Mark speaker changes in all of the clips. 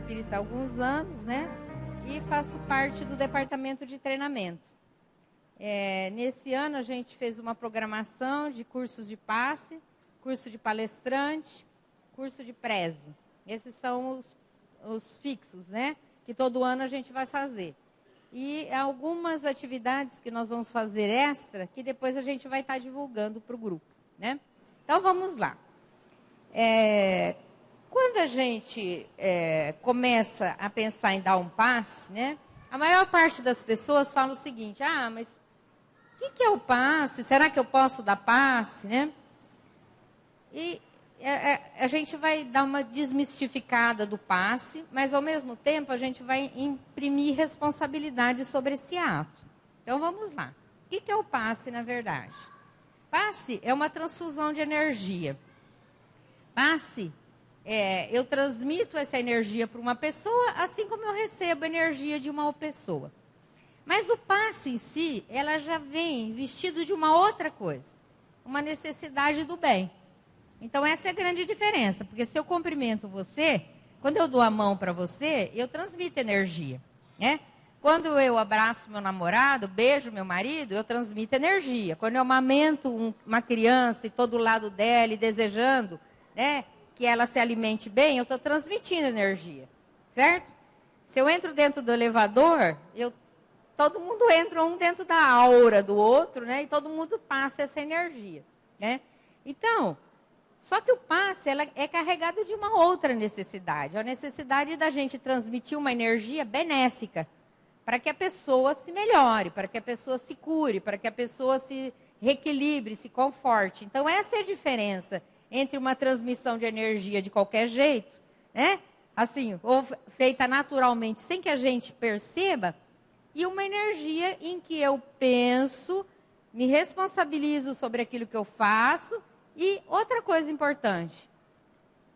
Speaker 1: espírita há alguns anos, né? E faço parte do departamento de treinamento. Nesse ano a gente fez uma programação de cursos de passe, curso de palestrante, curso de preze. Esses são os fixos, né? Que todo ano a gente vai fazer. E algumas atividades que nós vamos fazer extra, que depois a gente vai estar divulgando para o grupo, né? Então, vamos lá. Quando a gente começa a pensar em dar um passe, né? A maior parte das pessoas fala o seguinte: mas o que é o passe? Será que eu posso dar passe, né? E a gente vai dar uma desmistificada do passe, mas, ao mesmo tempo, a gente vai imprimir responsabilidade sobre esse ato. Então, vamos lá. O que é o passe, na verdade? Passe é uma transfusão de energia. Passe, eu transmito essa energia para uma pessoa, assim como eu recebo energia de uma pessoa. Mas o passe em si, ela já vem vestido de uma outra coisa, uma necessidade do bem. Então, essa é a grande diferença, porque se eu cumprimento você, quando eu dou a mão para você, eu transmito energia, né? Quando eu abraço meu namorado, beijo meu marido, eu transmito energia. Quando eu amamento uma criança e estou do lado dela e desejando, né, que ela se alimente bem, eu estou transmitindo energia, certo? Se eu entro dentro do elevador, todo mundo entra um dentro da aura do outro, né? E todo mundo passa essa energia, né? Então, só que o passe ela é carregado de uma outra necessidade, a necessidade da gente transmitir uma energia benéfica para que a pessoa se melhore, para que a pessoa se cure, para que a pessoa se reequilibre, se conforte. Então, essa é a diferença entre uma transmissão de energia de qualquer jeito, né? Assim, ou feita naturalmente, sem que a gente perceba, e uma energia em que eu penso, me responsabilizo sobre aquilo que eu faço. E outra coisa importante,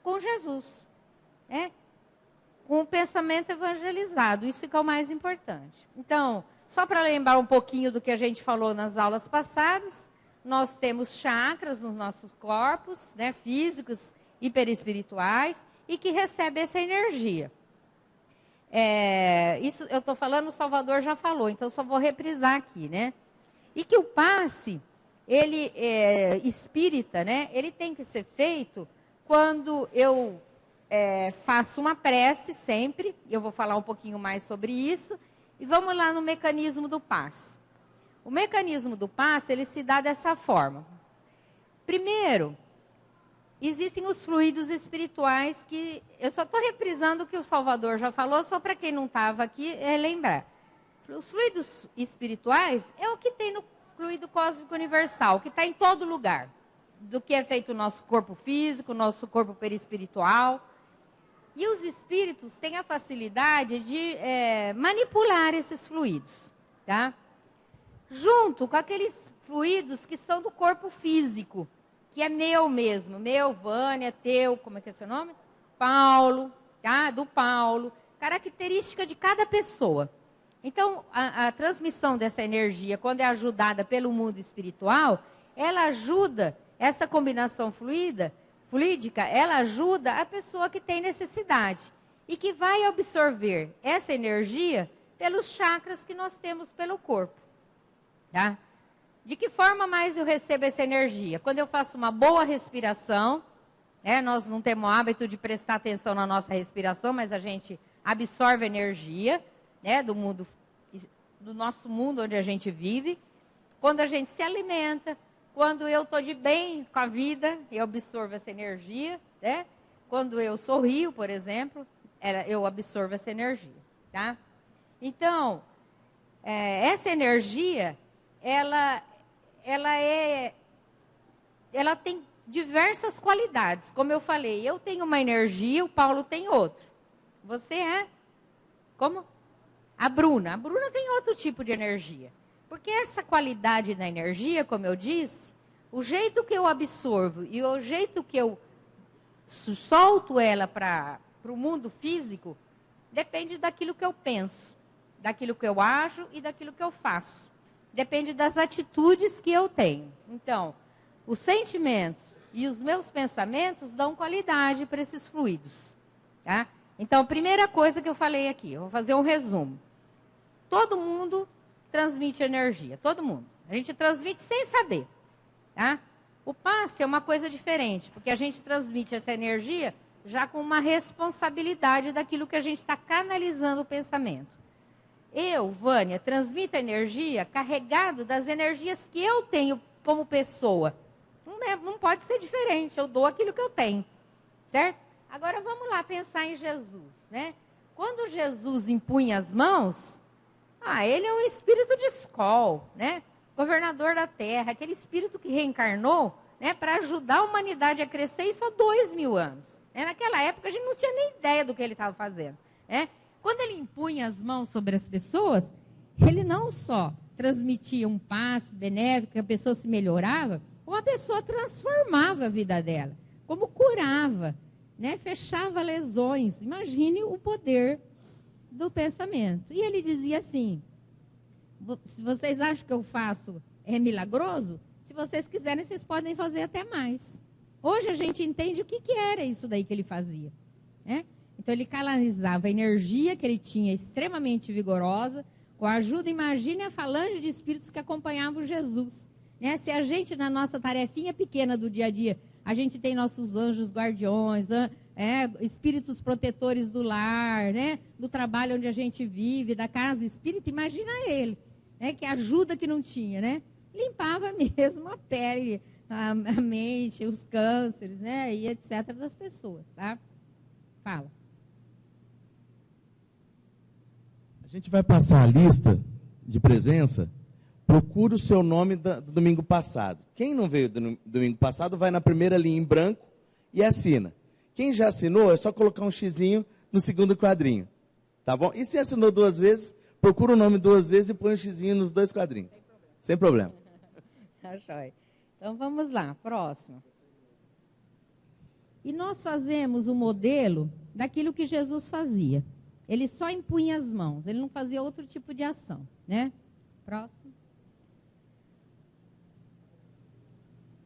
Speaker 1: com Jesus, né? Com o pensamento evangelizado, isso que é o mais importante. Então, só para lembrar um pouquinho do que a gente falou nas aulas passadas, nós temos chakras nos nossos corpos, né, físicos e perispirituais, e que recebem essa energia. Isso eu estou falando, o Salvador já falou, então só vou reprisar aqui, né? E que o passe, ele é espírita, né? Ele tem que ser feito quando eu faço uma prece sempre. Eu vou falar um pouquinho mais sobre isso. E vamos lá no mecanismo do passe. O mecanismo do passe, ele se dá dessa forma. Primeiro, existem os fluidos espirituais que... Eu só estou reprisando o que o Salvador já falou, só para quem não estava aqui lembrar. Os fluidos espirituais é o que tem no fluido cósmico universal, que está em todo lugar, do que é feito o nosso corpo físico, o nosso corpo perispiritual. E os espíritos têm a facilidade de manipular esses fluidos, tá? Junto com aqueles fluidos que são do corpo físico, que é meu mesmo, meu, Vânia, teu, como é que é seu nome? Paulo, tá? Do Paulo, característica de cada pessoa. Então, a transmissão dessa energia, quando é ajudada pelo mundo espiritual, ela ajuda, essa combinação fluídica, ela ajuda a pessoa que tem necessidade e que vai absorver essa energia pelos chakras que nós temos pelo corpo. Tá? De que forma mais eu recebo essa energia? Quando eu faço uma boa respiração, nós não temos o hábito de prestar atenção na nossa respiração, mas a gente absorve energia, do nosso mundo onde a gente vive. Quando a gente se alimenta, quando eu estou de bem com a vida, eu absorvo essa energia, né? Quando eu sorrio, por exemplo, eu absorvo essa energia, tá? Então, essa energia, ela tem diversas qualidades. Como eu falei, eu tenho uma energia, o Paulo tem outra. Você é? Como? A Bruna tem outro tipo de energia. Porque essa qualidade da energia, como eu disse, o jeito que eu absorvo e o jeito que eu solto ela para o mundo físico, depende daquilo que eu penso, daquilo que eu ajo e daquilo que eu faço. Depende das atitudes que eu tenho. Então, os sentimentos e os meus pensamentos dão qualidade para esses fluidos, tá? Então, a primeira coisa que eu falei aqui, eu vou fazer um resumo. Todo mundo transmite energia, todo mundo. A gente transmite sem saber, tá? O passe é uma coisa diferente, porque a gente transmite essa energia já com uma responsabilidade daquilo que a gente está canalizando o pensamento. Eu, Vânia, transmito energia carregado das energias que eu tenho como pessoa. Não pode ser diferente, eu dou aquilo que eu tenho, certo? Agora vamos lá pensar em Jesus, né? Quando Jesus impunha as mãos, ele é um espírito de escol, né? Governador da terra, aquele espírito que reencarnou, né, para ajudar a humanidade a crescer isso há 2000 anos. Né? Naquela época a gente não tinha nem ideia do que ele estava fazendo. Né? Quando ele impunha as mãos sobre as pessoas, ele não só transmitia um passe benéfico, que a pessoa se melhorava, como a pessoa transformava a vida dela, como curava, né? Fechava lesões. Imagine o poder do pensamento. E ele dizia assim, se vocês acham que eu faço é milagroso, se vocês quiserem, vocês podem fazer até mais. Hoje a gente entende o que era isso daí que ele fazia. Né? Então ele canalizava a energia que ele tinha extremamente vigorosa, com a ajuda, imagine a falange de espíritos que acompanhavam Jesus. Né? Se a gente, na nossa tarefinha pequena do dia a dia, a gente tem nossos anjos guardiões, espíritos protetores do lar, né? Do trabalho onde a gente vive, da casa espírita, imagina ele, né? Que ajuda que não tinha, né? Limpava mesmo a pele, a mente, os cânceres, né? E etc. das pessoas, tá? Fala.
Speaker 2: A gente vai passar a lista de presença. Procura o seu nome do domingo passado. Quem não veio do domingo passado, vai na primeira linha em branco e assina. Quem já assinou, é só colocar um xizinho no segundo quadrinho. Tá bom? E se assinou 2 vezes, procura o nome 2 vezes e põe um xizinho nos 2 quadrinhos. Sem problema.
Speaker 1: Tá jóia. Então vamos lá, próximo. E nós fazemos o modelo daquilo que Jesus fazia. Ele só impunha as mãos, ele não fazia outro tipo de ação, né? Próximo.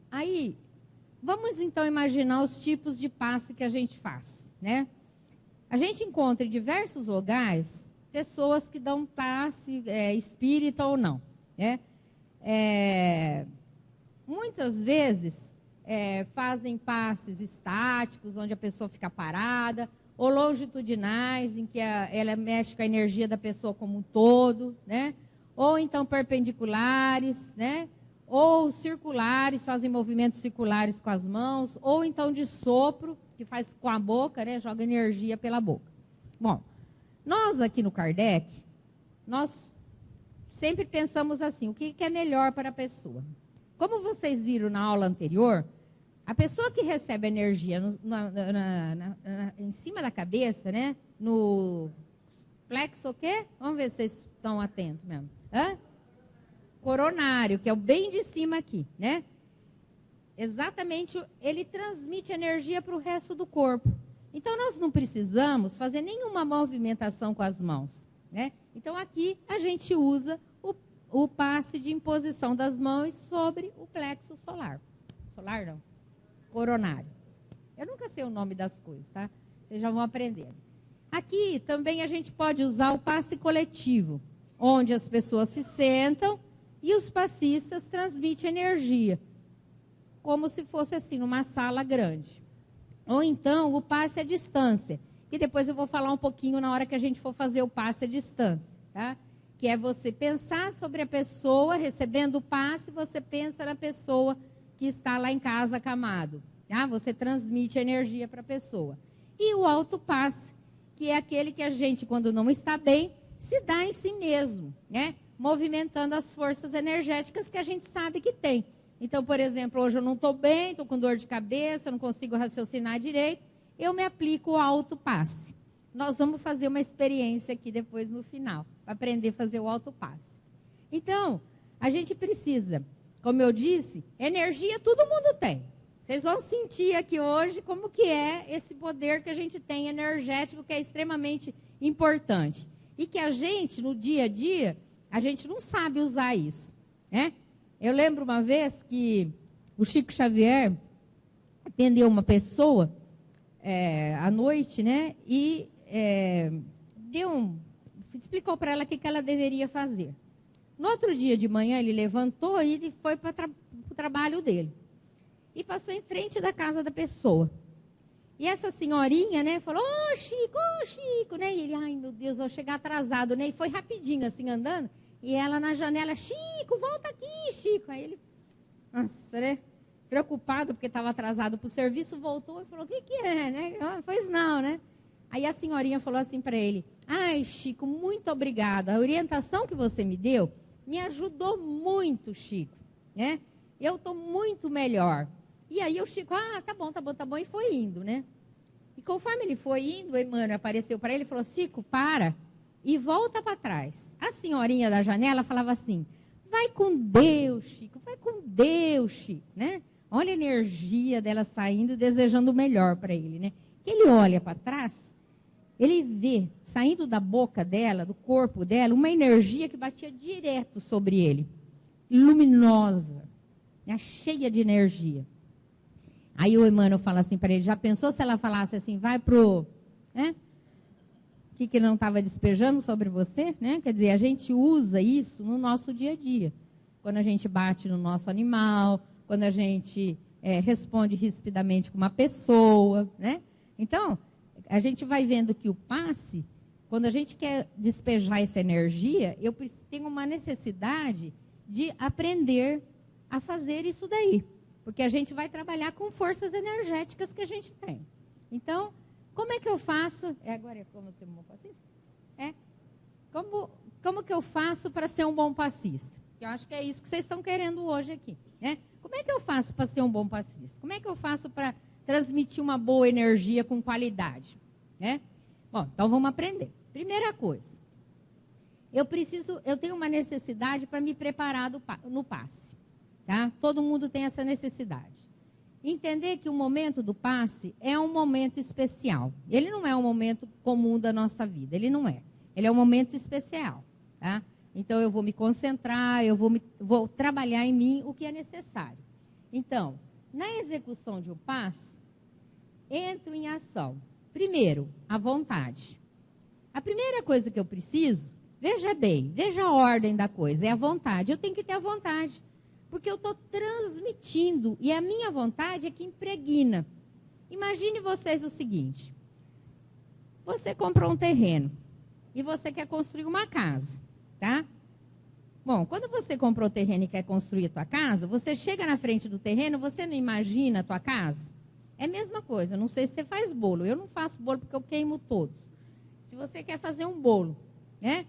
Speaker 1: Aí, vamos então imaginar os tipos de passe que a gente faz, né? A gente encontra em diversos lugares pessoas que dão passe espírita ou não, né? Muitas vezes fazem passes estáticos, onde a pessoa fica parada, ou longitudinais, em que ela mexe com a energia da pessoa como um todo, né? Ou então perpendiculares, né? Ou circulares, fazem movimentos circulares com as mãos, ou então de sopro, que faz com a boca, né? Joga energia pela boca. Bom, nós aqui no Kardec, nós sempre pensamos assim, o que é melhor para a pessoa? Como vocês viram na aula anterior, a pessoa que recebe energia em cima da cabeça, né? No plexo o quê? Vamos ver se vocês estão atentos mesmo. Coronário, que é o bem de cima aqui, né? Exatamente, ele transmite energia para o resto do corpo. Então, nós não precisamos fazer nenhuma movimentação com as mãos, né? Então, aqui a gente usa o passe de imposição das mãos sobre o plexo solar. Solar não, coronário. Eu nunca sei o nome das coisas, tá? Vocês já vão aprendendo. Aqui também a gente pode usar o passe coletivo, onde as pessoas se sentam e os passistas transmitem energia, como se fosse assim, numa sala grande. Ou então, o passe à distância, que depois eu vou falar um pouquinho na hora que a gente for fazer o passe à distância, tá? Que é você pensar sobre a pessoa, recebendo o passe, você pensa na pessoa que está lá em casa acamado. Tá? Você transmite energia para a pessoa. E o autopasse, que é aquele que a gente, quando não está bem, se dá em si mesmo, né? Movimentando as forças energéticas que a gente sabe que tem. Então, por exemplo, hoje eu não estou bem, estou com dor de cabeça, não consigo raciocinar direito, eu me aplico o autopasse. Nós vamos fazer uma experiência aqui depois no final, para aprender a fazer o autopasse. Então, a gente precisa, como eu disse, energia todo mundo tem. Vocês vão sentir aqui hoje como que é esse poder que a gente tem energético, que é extremamente importante. E que a gente, no dia a dia, a gente não sabe usar isso, né? Eu lembro uma vez que o Chico Xavier atendeu uma pessoa à noite, né? E explicou para ela o que ela deveria fazer. No outro dia de manhã, ele levantou e foi para o trabalho dele. E passou em frente da casa da pessoa. E essa senhorinha, né, falou, ô Chico, né? E ele, ai meu Deus, vou chegar atrasado, né? E foi rapidinho assim, andando. E ela na janela, Chico, volta aqui, Chico. Aí ele, nossa, né? Preocupado porque estava atrasado para o serviço, voltou e falou, o que é, né? Ah, pois não, né? Aí a senhorinha falou assim para ele, ai Chico, muito obrigada. A orientação que você me deu me ajudou muito, Chico, né? Eu estou muito melhor. E aí o Chico, tá bom, e foi indo, né? E conforme ele foi indo, o Emmanuel apareceu para ele e falou, Chico, para e volta para trás. A senhorinha da janela falava assim, vai com Deus, Chico, né? Olha a energia dela saindo, desejando o melhor para ele, né? Que ele olha para trás, ele vê, saindo da boca dela, do corpo dela, uma energia que batia direto sobre ele, luminosa, né? Cheia de energia. Aí o Emmanuel fala assim para ele, já pensou se ela falasse assim, vai pro... né? O que não estava despejando sobre você, né? Quer dizer, a gente usa isso no nosso dia a dia. Quando a gente bate no nosso animal, quando a gente responde rispidamente com uma pessoa, né? Então, a gente vai vendo que o passe, quando a gente quer despejar essa energia, eu tenho uma necessidade de aprender a fazer isso daí. Porque a gente vai trabalhar com forças energéticas que a gente tem. Então, como é que eu faço? Agora é como ser um bom passista? Como que eu faço para ser um bom passista? Eu acho que é isso que vocês estão querendo hoje aqui, né? Como é que eu faço para ser um bom passista? Como é que eu faço para transmitir uma boa energia com qualidade, né? Bom, então vamos aprender. Primeira coisa, eu tenho uma necessidade para me preparar no passe, tá? Todo mundo tem essa necessidade. Entender que o momento do passe é um momento especial. Ele não é um momento comum da nossa vida, ele não é. Ele é um momento especial, tá? Então, eu vou me concentrar, vou trabalhar em mim o que é necessário. Então, na execução de um passe, entro em ação. Primeiro, a vontade. A primeira coisa que eu preciso, veja bem, veja a ordem da coisa, é a vontade. Eu tenho que ter a vontade, porque eu estou transmitindo, e a minha vontade é que impregna. Imagine vocês o seguinte, você comprou um terreno e você quer construir uma casa. Tá? Bom, quando você comprou o terreno e quer construir a tua casa, você chega na frente do terreno, você não imagina a tua casa? É a mesma coisa, não sei se você faz bolo, eu não faço bolo porque eu queimo todos. Se você quer fazer um bolo, né?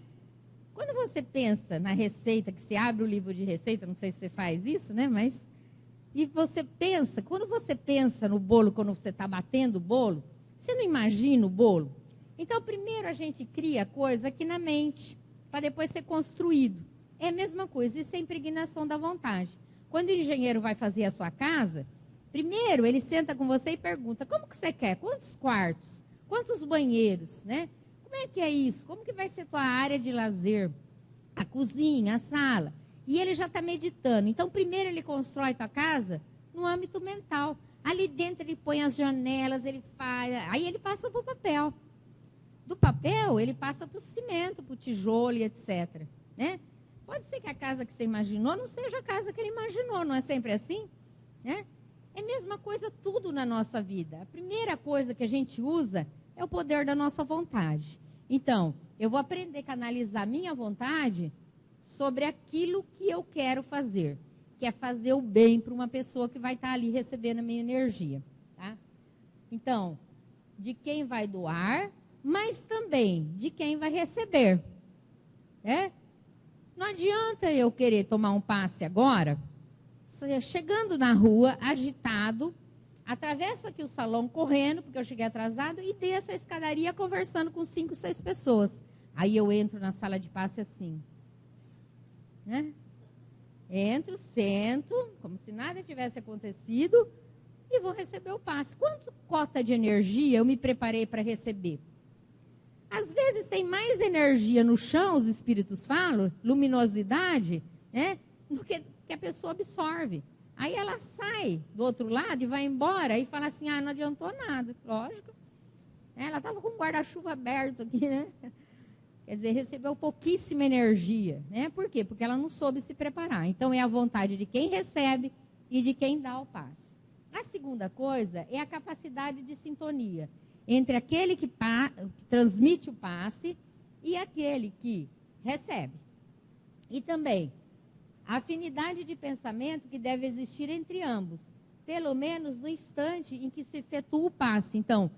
Speaker 1: Quando você pensa na receita, que você abre o livro de receita, não sei se você faz isso, né? Mas, e você pensa, quando você pensa no bolo, quando você está batendo o bolo, você não imagina o bolo? Então, primeiro a gente cria a coisa aqui na mente, para depois ser construído. É a mesma coisa, isso é impregnação da vontade. Quando o engenheiro vai fazer a sua casa, primeiro ele senta com você e pergunta, como que você quer? Quantos quartos? Quantos banheiros? Né? Como é que é isso? Como que vai ser tua área de lazer? A cozinha, a sala. E ele já está meditando. Então, primeiro ele constrói tua casa no âmbito mental. Ali dentro ele põe as janelas, ele faz... Aí ele passa para o papel. Do papel, ele passa para o cimento, para o tijolo e etc. Né? Pode ser que a casa que você imaginou não seja a casa que ele imaginou, não é sempre assim? Né? É a mesma coisa tudo na nossa vida. A primeira coisa que a gente usa é o poder da nossa vontade. Então, eu vou aprender a canalizar minha vontade sobre aquilo que eu quero fazer, que é fazer o bem para uma pessoa que vai estar ali recebendo a minha energia. Tá? Então, de quem vai doar, mas também de quem vai receber. É? Não adianta eu querer tomar um passe agora, chegando na rua, agitado, atravessa aqui o salão correndo, porque eu cheguei atrasado, e desço a escadaria conversando com 5, 6 pessoas. Aí eu entro na sala de passe assim. Né? Entro, sento, como se nada tivesse acontecido, e vou receber o passe. Quanto cota de energia eu me preparei para receber? Às vezes tem mais energia no chão, os espíritos falam, luminosidade, né, do que a pessoa absorve. Aí ela sai do outro lado e vai embora e fala assim, não adiantou nada. Lógico. Ela estava com o guarda-chuva aberto aqui, né? Quer dizer, recebeu pouquíssima energia, né? Por quê? Porque ela não soube se preparar. Então, é a vontade de quem recebe e de quem dá o passe. A segunda coisa é a capacidade de sintonia entre aquele que transmite o passe e aquele que recebe. E também a afinidade de pensamento que deve existir entre ambos, pelo menos no instante em que se efetua o passe. Então,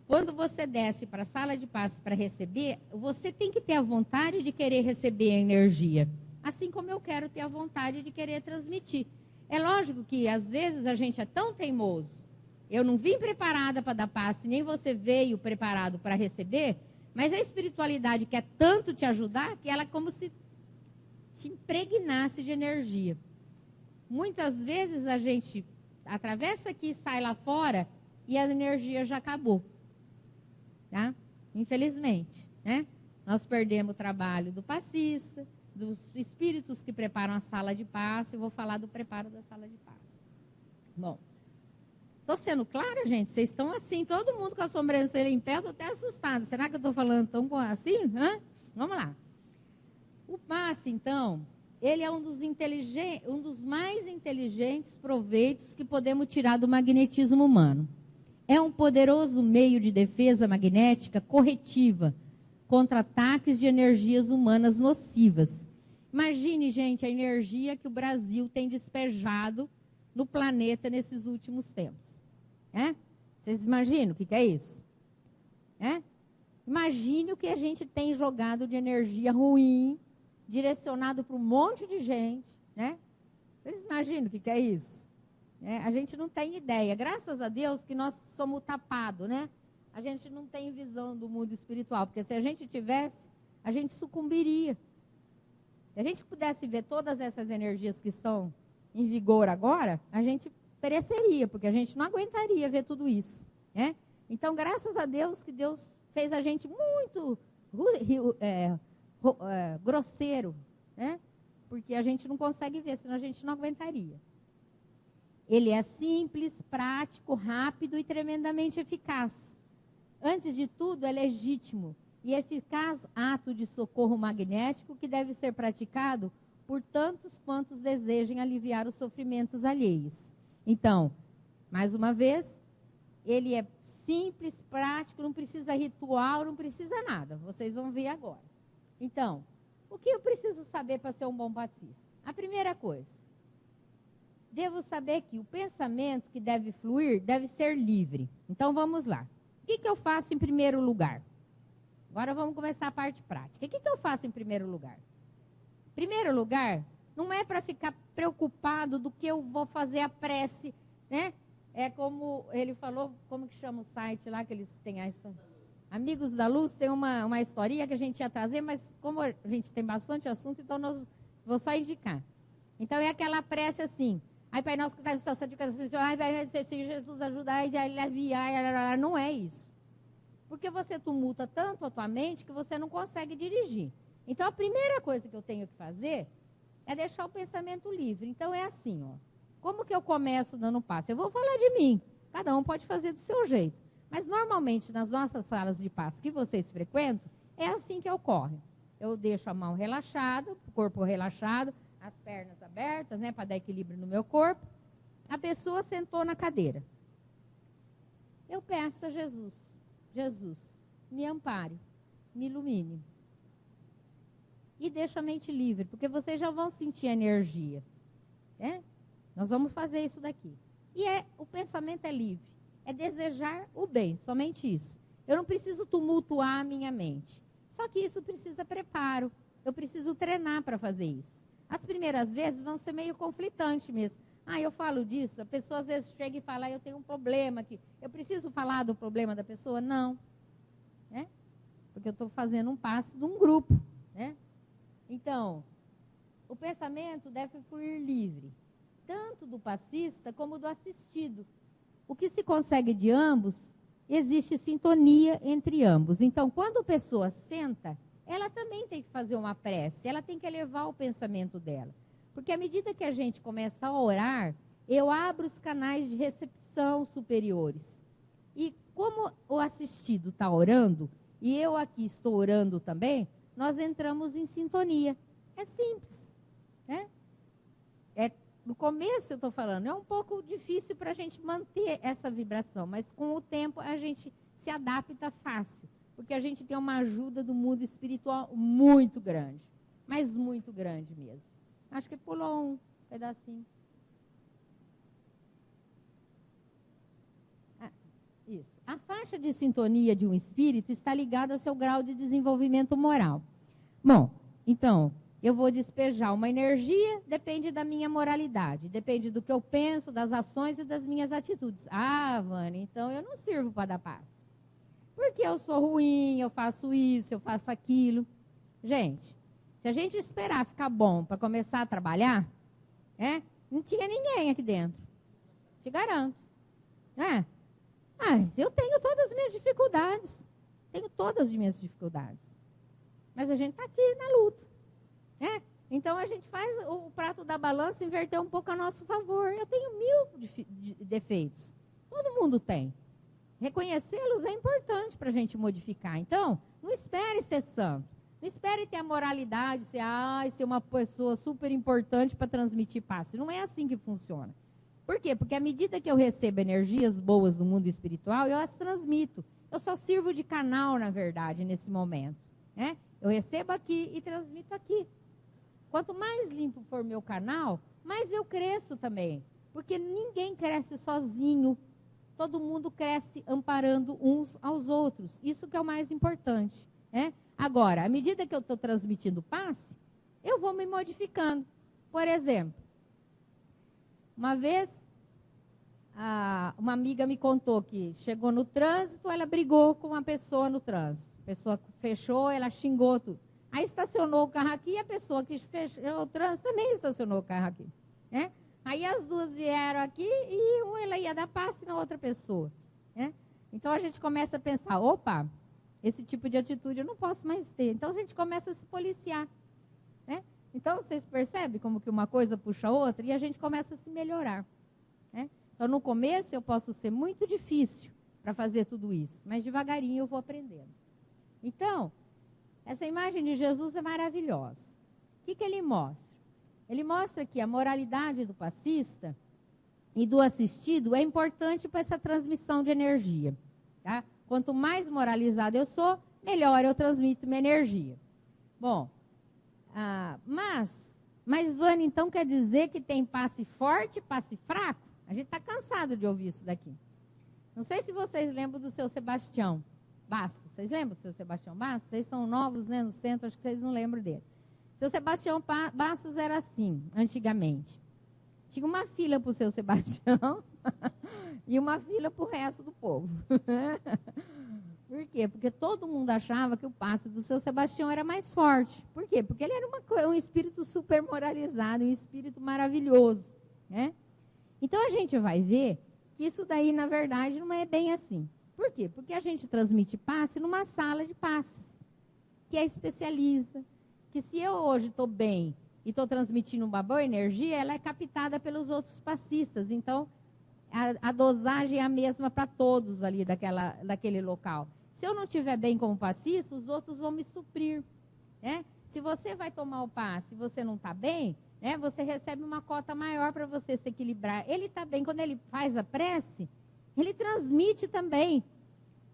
Speaker 1: quando você desce para a sala de passe para receber, você tem que ter a vontade de querer receber a energia, assim como eu quero ter a vontade de querer transmitir. É lógico que, às vezes, a gente é tão teimoso. Eu não vim preparada para dar passe, nem você veio preparado para receber, mas a espiritualidade quer tanto te ajudar que ela é como se te impregnasse de energia. Muitas vezes a gente atravessa aqui e sai lá fora e a energia já acabou. Tá? Infelizmente, né? Nós perdemos o trabalho do passista, dos espíritos que preparam a sala de passe. Eu vou falar do preparo da sala de passe. Bom, estou sendo clara, gente? Vocês estão assim, todo mundo com a sobrancelha em pé, estou até assustado. Será que eu estou falando tão assim? Hã? Vamos lá. O passe, então, ele é um dos mais inteligentes proveitos que podemos tirar do magnetismo humano. É um poderoso meio de defesa magnética corretiva contra ataques de energias humanas nocivas. Imagine, gente, a energia que o Brasil tem despejado no planeta nesses últimos tempos. Vocês imaginam o que é isso? Imagine o que a gente tem jogado de energia ruim, direcionado para um monte de gente. Vocês imaginam o que é isso? A gente não tem ideia. Graças a Deus que nós somos tapados, A gente não tem visão do mundo espiritual, porque se a gente tivesse, a gente sucumbiria. Se a gente pudesse ver todas essas energias que estão em vigor agora, a gente pereceria, porque a gente não aguentaria ver tudo isso. Então, graças a Deus que Deus fez a gente muito grosseiro, porque a gente não consegue ver, senão a gente não aguentaria. Ele é simples, prático, rápido e tremendamente eficaz. Antes de tudo, é legítimo e eficaz ato de socorro magnético que deve ser praticado por tantos quantos desejem aliviar os sofrimentos alheios. Então, mais uma vez, ele é simples, prático, não precisa ritual, não precisa nada. Vocês vão ver agora. Então, o que eu preciso saber para ser um bom passista? A primeira coisa, devo saber que o pensamento que deve fluir deve ser livre. Então, vamos lá. O que eu faço em primeiro lugar? Agora vamos começar a parte prática. O que eu faço em primeiro lugar? Em primeiro lugar, não é para ficar preocupado do que eu vou fazer a prece, É como ele falou, como que chama o site lá que eles têm? Amigos da Luz, tem uma historinha que a gente ia trazer, mas como a gente tem bastante assunto, então vou só indicar. Então, é aquela prece assim, ai, Pai Nosso que estás no céu, santificado seja o teu nome, ai, Jesus ajuda e aliviar, não é isso. Porque você tumulta tanto a tua mente que você não consegue dirigir. Então, a primeira coisa que eu tenho que fazer é deixar o pensamento livre. Então, é assim, como que eu começo dando passe? Eu vou falar de mim, cada um pode fazer do seu jeito. Mas, normalmente, nas nossas salas de passe que vocês frequentam, é assim que ocorre. Eu deixo a mão relaxada, o corpo relaxado, as pernas abertas, para dar equilíbrio no meu corpo. A pessoa sentou na cadeira. Eu peço a Jesus, me ampare, me ilumine. E deixa a mente livre, porque vocês já vão sentir a energia. Nós vamos fazer isso daqui. E o pensamento é livre. É desejar o bem, somente isso. Eu não preciso tumultuar a minha mente. Só que isso precisa preparo. Eu preciso treinar para fazer isso. As primeiras vezes vão ser meio conflitantes mesmo. Eu falo disso, a pessoa às vezes chega e fala, eu tenho um problema aqui. Eu preciso falar do problema da pessoa? Não. Porque eu estou fazendo um passe de um grupo. Então, o pensamento deve fluir livre, tanto do passista como do assistido. O que se consegue de ambos, existe sintonia entre ambos. Então, quando a pessoa senta, ela também tem que fazer uma prece, ela tem que elevar o pensamento dela. Porque à medida que a gente começa a orar, eu abro os canais de recepção superiores. E Como o assistido está orando, e eu aqui estou orando também, nós entramos em sintonia. É simples. Né? No começo, eu estou falando, é um pouco difícil para a gente manter essa vibração, mas com o tempo a gente se adapta fácil, porque a gente tem uma ajuda do mundo espiritual muito grande, mas muito grande mesmo. Acho que pulou um pedacinho. Isso. A faixa de sintonia de um espírito está ligada ao seu grau de desenvolvimento moral. Bom, então, eu vou despejar uma energia, depende da minha moralidade, depende do que eu penso, das ações e das minhas atitudes. Ah, Vânia, então eu não sirvo para dar paz. Porque eu sou ruim, eu faço isso, eu faço aquilo. Gente, se a gente esperar ficar bom para começar a trabalhar, não tinha ninguém aqui dentro. Te garanto. Eu tenho todas as minhas dificuldades. Tenho todas as minhas dificuldades. Mas a gente está aqui na luta. Então a gente faz o prato da balança inverter um pouco a nosso favor. Eu tenho 1000 defeitos. Todo mundo tem. Reconhecê-los é importante para a gente modificar. Então, não espere ser santo. Não espere ter a moralidade, ser uma pessoa super importante para transmitir paz. Não é assim que funciona. Por quê? Porque à medida que eu recebo energias boas do mundo espiritual, eu as transmito. Eu só sirvo de canal, na verdade, nesse momento. Eu recebo aqui e transmito aqui. Quanto mais limpo for meu canal, mais eu cresço também. Porque ninguém cresce sozinho. Todo mundo cresce amparando uns aos outros. Isso que é o mais importante. Agora, à medida que eu estou transmitindo passe, eu vou me modificando. Por exemplo, uma vez, uma amiga me contou que chegou no trânsito, ela brigou com uma pessoa no trânsito. A pessoa fechou, ela xingou tudo. Aí estacionou o carro aqui e a pessoa que fechou o trânsito também estacionou o carro aqui. Aí as duas vieram aqui e ela ia dar passe na outra pessoa. Então a gente começa a pensar, opa, esse tipo de atitude eu não posso mais ter. Então a gente começa a se policiar. Então vocês percebem como que uma coisa puxa a outra e a gente começa a se melhorar. Então no começo eu posso ser muito difícil para fazer tudo isso, mas devagarinho eu vou aprendendo. Então, essa imagem de Jesus é maravilhosa. O que ele mostra? Ele mostra que a moralidade do passista e do assistido é importante para essa transmissão de energia. Tá? Quanto mais moralizado eu sou, melhor eu transmito minha energia. Bom, mas Vânia, então quer dizer que tem passe forte e passe fraco? A gente está cansado de ouvir isso daqui. Não sei se vocês lembram do seu Sebastião Bastos. Vocês lembram do seu Sebastião Bastos? Vocês são novos, né, no centro, acho que vocês não lembram dele. Seu Sebastião Bastos era assim, antigamente. Tinha uma fila para o seu Sebastião e uma fila para o resto do povo. Por quê? Porque todo mundo achava que o passe do seu Sebastião era mais forte. Por quê? Porque ele era um espírito super moralizado, um espírito maravilhoso. Então, a gente vai ver que isso daí, na verdade, não é bem assim. Por quê? Porque a gente transmite passe numa sala de passes, que é especialista. Que se eu hoje estou bem e estou transmitindo uma boa energia, ela é captada pelos outros passistas. Então, a dosagem é a mesma para todos ali daquele local. Se eu não estiver bem como passista, os outros vão me suprir. Se você vai tomar o passe e você não está bem, você recebe uma cota maior para você se equilibrar. Ele está bem, quando ele faz a prece, ele transmite também.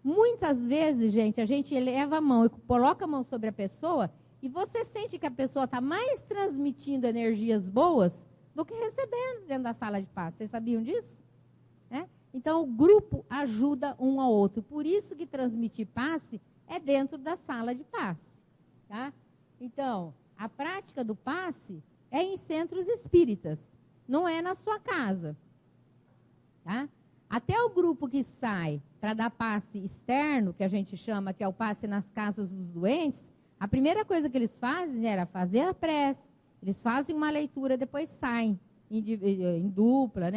Speaker 1: Muitas vezes, gente, a gente eleva a mão e coloca a mão sobre a pessoa e você sente que a pessoa está mais transmitindo energias boas do que recebendo dentro da sala de passe. Vocês sabiam disso? Então, o grupo ajuda um ao outro. Por isso que transmitir passe é dentro da sala de passe. Tá? Então, a prática do passe é em centros espíritas, não é na sua casa. Tá? Até o grupo que sai para dar passe externo, que a gente chama, que é o passe nas casas dos doentes, a primeira coisa que eles fazem era fazer a prece, eles fazem uma leitura, depois saem em dupla,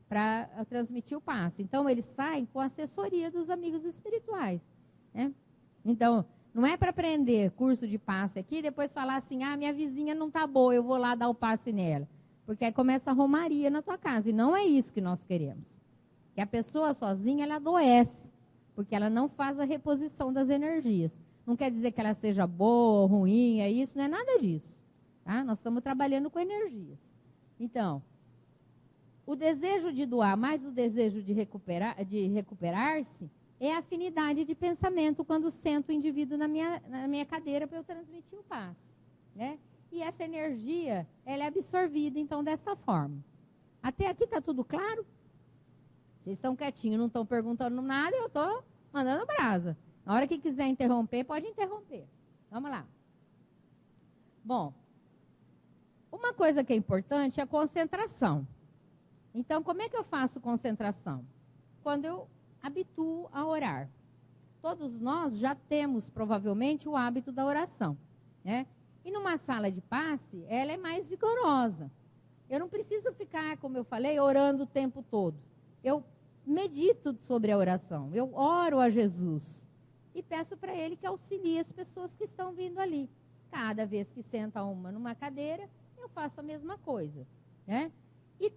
Speaker 1: para transmitir o passe. Então, eles saem com a assessoria dos amigos espirituais. Então, não é para aprender curso de passe aqui e depois falar assim, minha vizinha não está boa, eu vou lá dar o passe nela. Porque aí começa a romaria na tua casa. E não é isso que nós queremos. Que a pessoa sozinha, ela adoece. porque ela não faz a reposição das energias. Não quer dizer que ela seja boa ou ruim, é isso, não é nada disso. Tá? Nós estamos trabalhando com energias. Então, o desejo de doar mais o desejo de recuperar-se é a afinidade de pensamento quando sento o indivíduo na minha cadeira para eu transmitir o passe. Né? E essa energia, ela é absorvida, então, dessa forma. Até aqui está tudo claro? Vocês estão quietinhos, não estão perguntando nada, eu estou mandando brasa. Na hora que quiser interromper, pode interromper. Vamos lá. Bom, uma coisa que é importante é a concentração. Então, como é que eu faço concentração? Quando eu habituo a orar. Todos nós já temos, provavelmente, o hábito da oração. Né? E numa sala de passe, ela é mais vigorosa. Eu não preciso ficar, como eu falei, orando o tempo todo. Eu medito sobre a oração. Eu oro a Jesus. E peço para Ele que auxilie as pessoas que estão vindo ali. Cada vez que senta uma numa cadeira, eu faço a mesma coisa. Né? E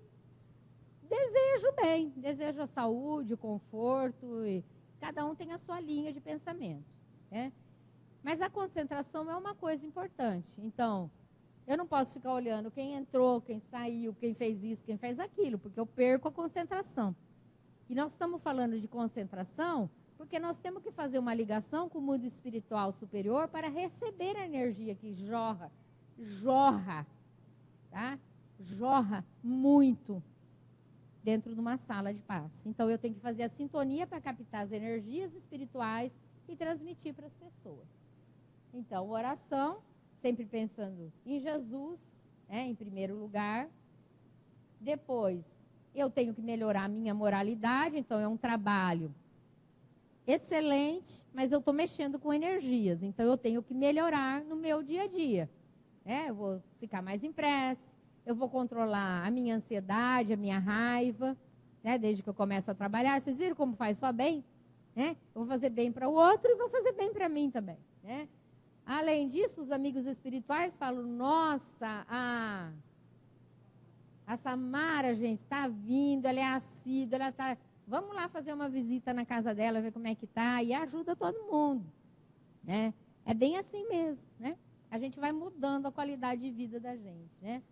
Speaker 1: desejo bem, desejo a saúde, o conforto, e cada um tem a sua linha de pensamento. Né? Mas a concentração é uma coisa importante. Então, eu não posso ficar olhando quem entrou, quem saiu, quem fez isso, quem fez aquilo, porque eu perco a concentração. E nós estamos falando de concentração porque nós temos que fazer uma ligação com o mundo espiritual superior para receber a energia que jorra, tá? Jorra muito dentro de uma sala de passe. Então, eu tenho que fazer a sintonia para captar as energias espirituais e transmitir para as pessoas. Então, oração, sempre pensando em Jesus, em primeiro lugar. Depois, eu tenho que melhorar a minha moralidade, então é um trabalho excelente, mas eu estou mexendo com energias, então eu tenho que melhorar no meu dia a dia. Eu vou ficar mais em prece, eu vou controlar a minha ansiedade, a minha raiva, desde que eu começo a trabalhar. Vocês viram como faz só bem? Eu vou fazer bem para o outro e vou fazer bem para mim também. Além disso, os amigos espirituais falam, nossa, a Samara, gente, está vindo, ela é assídua, ela está... Vamos lá fazer uma visita na casa dela, ver como é que está, e ajuda todo mundo. É bem assim mesmo, A gente vai mudando a qualidade de vida da gente,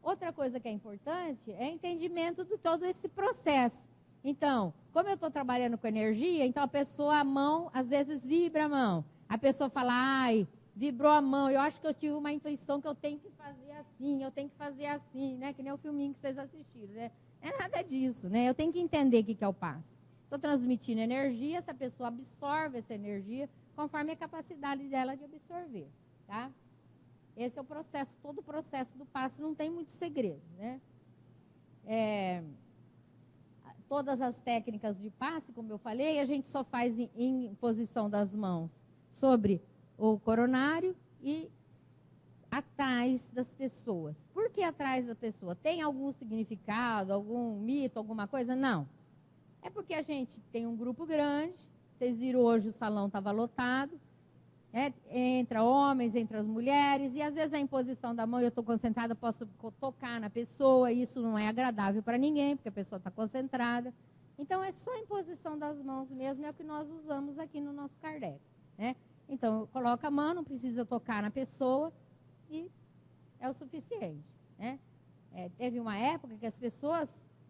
Speaker 1: Outra coisa que é importante é entendimento de todo esse processo. Então, como eu estou trabalhando com energia, então a pessoa, a mão, às vezes vibra a mão. A pessoa fala, ai, vibrou a mão, eu acho que eu tive uma intuição que eu tenho que fazer assim, que nem o filminho que vocês assistiram, Não é nada disso, Eu tenho que entender o que é o passe. Estou transmitindo energia, essa pessoa absorve essa energia conforme a capacidade dela de absorver, tá? Esse é o processo, todo o processo do passe, não tem muito segredo, Todas as técnicas de passe, como eu falei, a gente só faz em posição das mãos sobre o coronário e atrás das pessoas. Por que atrás da pessoa? Tem algum significado, algum mito, alguma coisa? Não. É porque a gente tem um grupo grande, vocês viram hoje o salão estava lotado, entra homens, entra as mulheres, e às vezes a imposição da mão, eu estou concentrada, posso tocar na pessoa, e isso não é agradável para ninguém, porque a pessoa está concentrada. Então, é só a imposição das mãos mesmo, é o que nós usamos aqui no nosso Kardec. Então, coloca a mão, não precisa tocar na pessoa, e é o suficiente. Teve uma época que as pessoas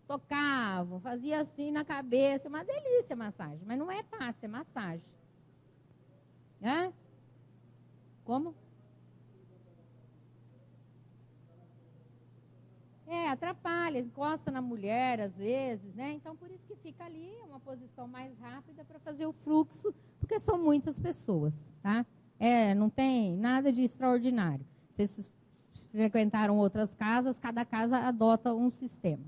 Speaker 1: tocavam, faziam assim na cabeça, uma delícia a massagem, mas não é passe, é massagem. Como? Atrapalha, encosta na mulher às vezes, Então, por isso que fica ali uma posição mais rápida para fazer o fluxo, porque são muitas pessoas, tá? Não tem nada de extraordinário. Vocês frequentaram outras casas, cada casa adota um sistema,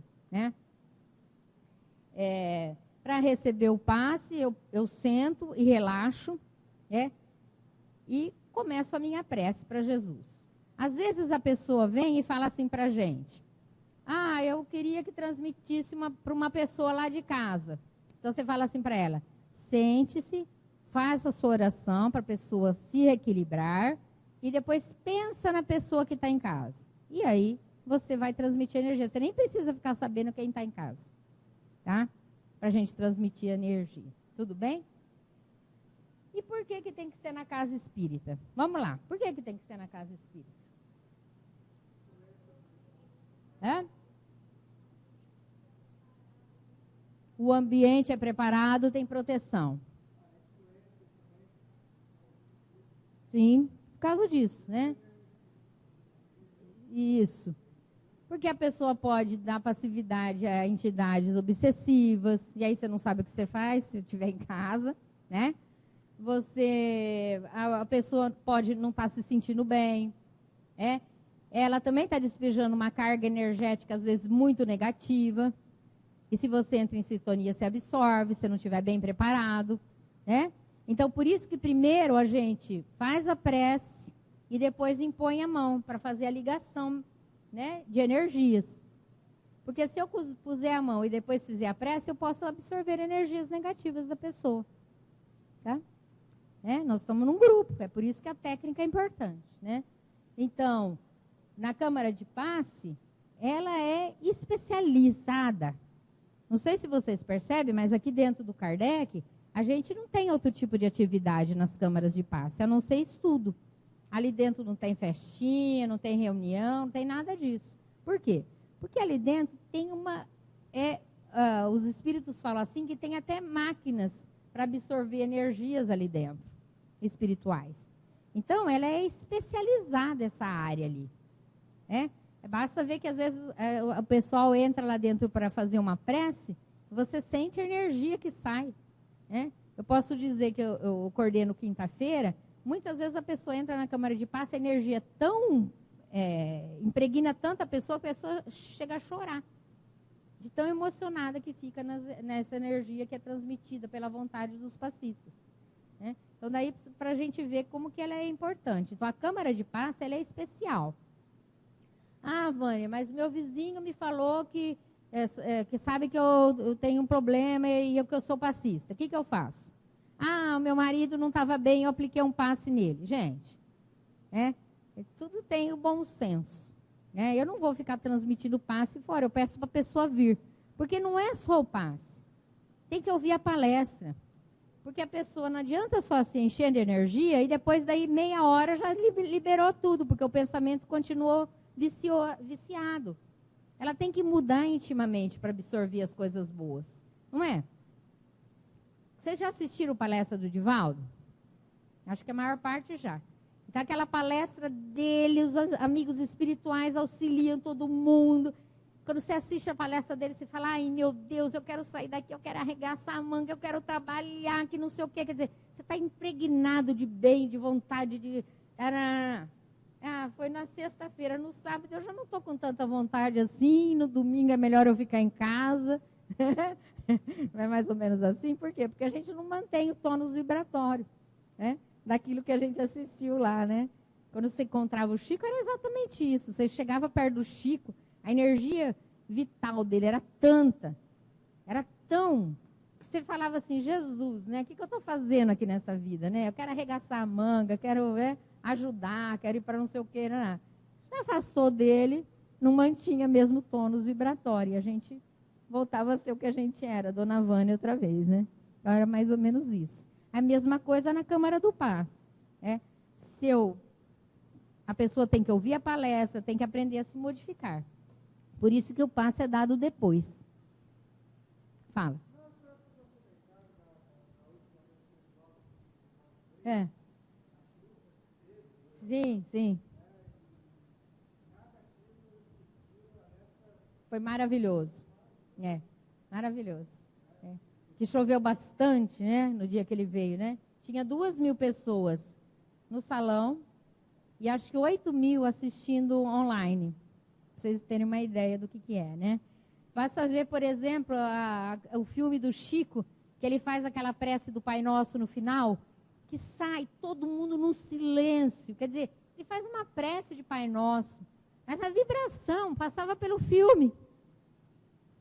Speaker 1: Para receber o passe, eu sento e relaxo, e começo a minha prece para Jesus. Às vezes a pessoa vem e fala assim para a gente, eu queria que transmitisse para uma pessoa lá de casa. Então você fala assim para ela, sente-se, faça a sua oração para a pessoa se equilibrar e depois pensa na pessoa que está em casa. E aí você vai transmitir energia. Você nem precisa ficar sabendo quem está em casa, tá? Para a gente transmitir energia. Tudo bem? E por que tem que ser na casa espírita? Vamos lá. Por que tem que ser na casa espírita? O ambiente é preparado, tem proteção. Sim, por causa disso, né? Isso. Porque a pessoa pode dar passividade a entidades obsessivas, e aí você não sabe o que você faz se estiver em casa, né? A pessoa pode não estar se sentindo bem, ela também está despejando uma carga energética, às vezes, muito negativa. E se você entra em sintonia, você absorve, se não estiver bem preparado, né? Então, por isso que primeiro a gente faz a prece e depois impõe a mão para fazer a ligação, né, de energias. Porque se eu puser a mão e depois fizer a prece, eu posso absorver energias negativas da pessoa. Tá? Nós estamos num grupo, é por isso que a técnica é importante, né? Então, na câmara de passe, ela é especializada. Não sei se vocês percebem, mas aqui dentro do Kardec, a gente não tem outro tipo de atividade nas câmaras de passe, a não ser estudo. Ali dentro não tem festinha, não tem reunião, não tem nada disso. Por quê? Porque ali dentro tem os espíritos falam assim que tem até máquinas para absorver energias ali dentro, espirituais. Então, ela é especializada, essa área ali. Basta ver que, às vezes, o pessoal entra lá dentro para fazer uma prece, você sente a energia que sai. Eu posso dizer que eu coordeno quinta-feira, muitas vezes a pessoa entra na câmara de passe, a energia é tão impregna tanto a pessoa chega a chorar. De tão emocionada que fica nessa energia que é transmitida pela vontade dos passistas. Então, daí, para a gente ver como que ela é importante. Então, a câmara de passe, ela é especial. Ah, Vânia, mas meu vizinho me falou que sabe que eu tenho um problema e que eu sou passista. O que eu faço? Ah, o meu marido não estava bem, eu apliquei um passe nele. Gente, tudo tem o bom senso. Eu não vou ficar transmitindo passe fora, eu peço para a pessoa vir. Porque não é só o passe. Tem que ouvir a palestra. Porque a pessoa não adianta só se encher de energia e depois daí meia hora já liberou tudo, porque o pensamento continuou viciado. Ela tem que mudar intimamente para absorver as coisas boas. Não é? Vocês já assistiram a palestra do Divaldo? Acho que a maior parte já. Então, aquela palestra dele, os amigos espirituais auxiliam todo mundo. Quando você assiste a palestra dele, você fala, ai, meu Deus, eu quero sair daqui, eu quero arregaçar a manga, eu quero trabalhar, que não sei o quê. Quer dizer, você está impregnado de bem, de vontade, de... foi na sexta-feira, no sábado eu já não estou com tanta vontade assim, no domingo é melhor eu ficar em casa. Não é mais ou menos assim? Por quê? Porque a gente não mantém o tônus vibratório, daquilo que a gente assistiu lá, né? Quando você encontrava o Chico, era exatamente isso. Você chegava perto do Chico, a energia vital dele era tanta, era tão... que você falava assim, Jesus, né? O que eu estou fazendo aqui nessa vida, né? Eu quero arregaçar a manga, quero ajudar, quero ir para não sei o que, né? Se afastou dele, não mantinha mesmo o tônus vibratório. E a gente voltava a ser o que a gente era, Dona Vânia outra vez, né? Então, era mais ou menos isso. A mesma coisa na Câmara do Passe. A pessoa tem que ouvir a palestra, tem que aprender a se modificar. Por isso que o passe é dado depois. Fala. Sim. Foi maravilhoso. Maravilhoso. Que choveu bastante, né? No dia que ele veio, né? Tinha 2.000 pessoas no salão e acho que 8.000 assistindo online. Para vocês terem uma ideia do que é, né? Basta ver, por exemplo, o filme do Chico, que ele faz aquela prece do Pai Nosso no final, que sai todo mundo no silêncio. Quer dizer, ele faz uma prece de Pai Nosso, mas a vibração passava pelo filme.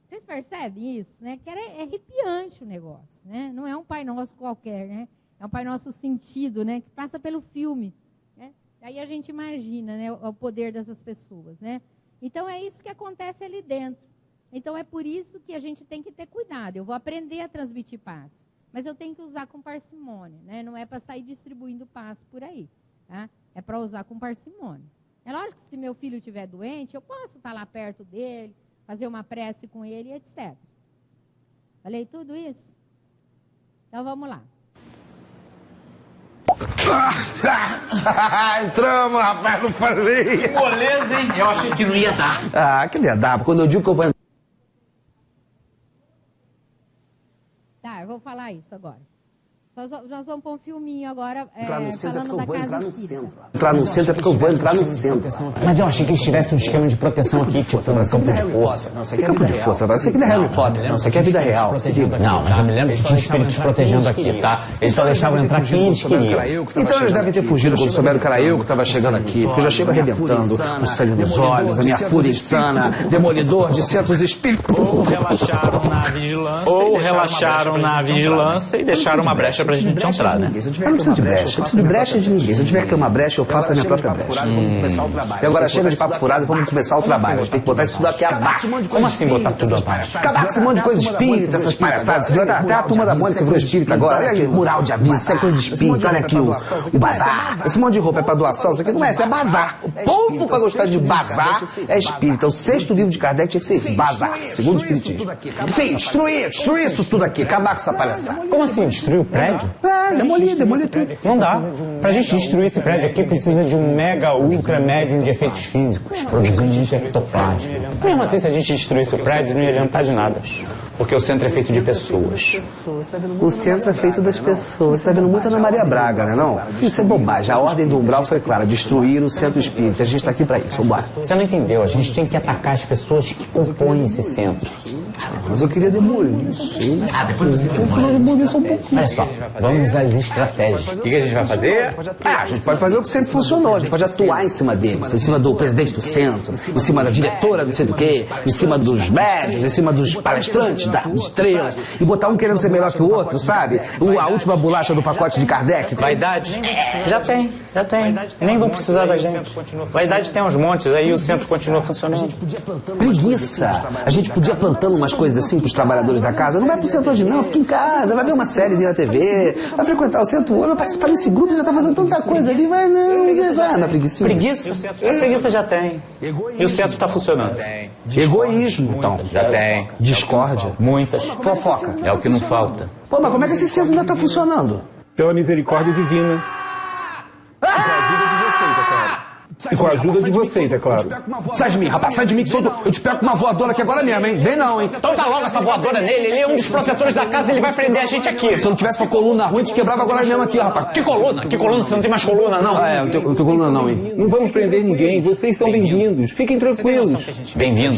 Speaker 1: Vocês percebem isso? Né? Que é arrepiante o negócio. Né? Não é um Pai Nosso qualquer, né? É um Pai Nosso sentido, né? Que passa pelo filme. Né? Aí a gente imagina, né, o poder dessas pessoas. Né? Então, é isso que acontece ali dentro. Então, é por isso que a gente tem que ter cuidado. Eu vou aprender a transmitir paz. Mas eu tenho que usar com parcimônia, né? Não é para sair distribuindo passe por aí, tá? É para usar com parcimônia. É lógico que se meu filho estiver doente, eu posso estar lá perto dele, fazer uma prece com ele, etc. Falei tudo isso? Então vamos lá.
Speaker 3: Entramos, rapaz, não falei.
Speaker 4: Moleza, hein? Eu achei que não ia dar.
Speaker 3: Que não ia dar. Quando eu digo que eu vou entrar.
Speaker 1: Tá, eu vou falar isso agora. Nós vamos pôr um filminho agora.
Speaker 3: Entrar no centro é porque eu vou entrar no
Speaker 1: espírita.
Speaker 3: centro. Entrar no centro é porque eu vou entrar no centro.
Speaker 4: Mas eu achei que eles tivessem um esquema de proteção aqui, tipo, um campo de força.
Speaker 3: Não, você quer vida de força. Você quer Harry Potter. Não, você quer vida real.
Speaker 4: Não, mas eu me lembro que tinha espíritos protegendo aqui, tá? Eles só deixavam entrar quem eles queriam.
Speaker 3: Então eles devem ter fugido quando souberam que era eu que estava chegando aqui. Porque eu já chego arrebentando, o sangue nos olhos, a minha fúria insana, demolidor de centros espíritos.
Speaker 4: Ou relaxaram na vigilância e deixaram uma brecha pra gente entrar, né?
Speaker 3: Eu não preciso de brecha. Eu preciso de brecha de ninguém. Se eu tiver que ter uma brecha, eu faço a minha própria brecha. E agora chega de papo furado e vamos começar o trabalho. A gente tem que botar isso tudo aqui abaixo.
Speaker 4: Como assim botar tudo abaixo?
Speaker 3: Acabar com esse monte de coisa espírita, essas palhaçadas. Até a turma da Mônica virou espírita agora. Olha aí, mural de aviso, isso é coisa espírita. Olha aqui o bazar. Esse monte de roupa é pra doação, isso aqui não é, isso é bazar. O povo pra gostar de bazar é espírita. O 6º livro de Kardec tinha que ser isso, bazar, segundo o espiritismo. Enfim, destruir isso tudo aqui, acabar com essa palhaçada.
Speaker 4: Como assim? Destruir o prédio?
Speaker 3: Demolir tudo.
Speaker 4: Não dá. Pra gente destruir esse prédio aqui, precisa de um mega ultra médium de efeitos físicos, produzindo ectoplasma. Mesmo assim, se a gente destruísse o prédio, não ia adiantar de nada. Porque o centro é feito de pessoas.
Speaker 3: O centro é feito das pessoas. Você tá vendo muito Ana Maria Braga, né, não? Isso é bobagem. A ordem do umbral foi clara, destruir o centro espírita. A gente tá aqui pra isso, vambora.
Speaker 4: Você não entendeu, a gente tem que atacar as pessoas que compõem esse centro.
Speaker 3: Mas eu queria demolir isso.
Speaker 4: Depois você
Speaker 3: demolir só um pouco.
Speaker 4: Olha só, vamos às estratégias. O que a gente vai fazer?
Speaker 3: A gente pode fazer o que sempre funcionou. A gente pode atuar em cima deles. Em cima do presidente do centro, em cima da diretora do sei do quê, em cima dos médios, em cima dos palestrantes das estrelas. E botar um querendo ser melhor que o outro, sabe? A última bolacha do pacote de Kardec.
Speaker 4: Vaidade? Já tem. Nem vão precisar da gente. Vaidade tem uns montes, aí o centro continua funcionando.
Speaker 3: Preguiça. A gente podia plantando umas coisas assim pros trabalhadores da casa. Não vai pro centro hoje não, fica em casa, vai ver uma sériezinha na TV, vai frequentar o centro hoje, vai participar desse grupo, já tá fazendo tanta coisa ali, vai na preguiça.
Speaker 4: Preguiça? A preguiça já tem. E o centro tá funcionando.
Speaker 3: Egoísmo, então.
Speaker 4: Já tem.
Speaker 3: Discórdia.
Speaker 4: Muitas.
Speaker 3: Fofoca.
Speaker 4: É o que não falta.
Speaker 3: Pô, mas como é que esse centro ainda tá funcionando?
Speaker 5: Pela misericórdia divina. E com a ajuda de vocês, é claro.
Speaker 3: Sai de mim, rapaz, sai de mim que eu te pego com uma voadora aqui agora mesmo, hein? Vem não, hein?
Speaker 4: Então dá logo essa voadora nele, ele é um dos protetores da casa, ele vai prender a gente aqui.
Speaker 3: Se eu não tivesse com a coluna ruim, te quebrava agora mesmo aqui, rapaz.
Speaker 4: Que coluna? Que coluna? Você não tem mais coluna, não?
Speaker 3: Não tenho coluna não, hein?
Speaker 5: Não vamos prender ninguém, vocês são bem-vindos. Fiquem tranquilos.
Speaker 4: Bem-vindo.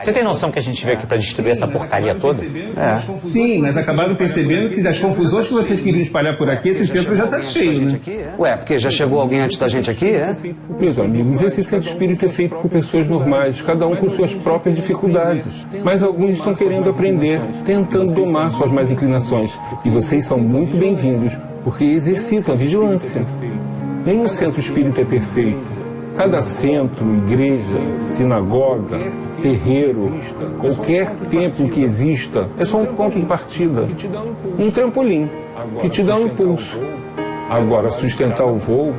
Speaker 4: Você tem noção que a gente veio aqui pra destruir essa porcaria toda?
Speaker 5: Sim, mas acabaram percebendo que as confusões que vocês queriam espalhar por aqui, esse centro já tá cheio, né?
Speaker 3: Ué, porque já chegou alguém antes da gente aqui, é?
Speaker 5: Meus amigos, esse centro espírita é feito por pessoas normais, cada um com suas próprias dificuldades. Mas alguns estão querendo aprender, tentando domar suas más inclinações. E vocês são muito bem-vindos, porque exercitam a vigilância. Nenhum centro espírita é perfeito. Cada centro, igreja, sinagoga, terreiro, qualquer templo que exista, é só um ponto de partida, um trampolim que te dá um impulso. Agora, sustentar o voo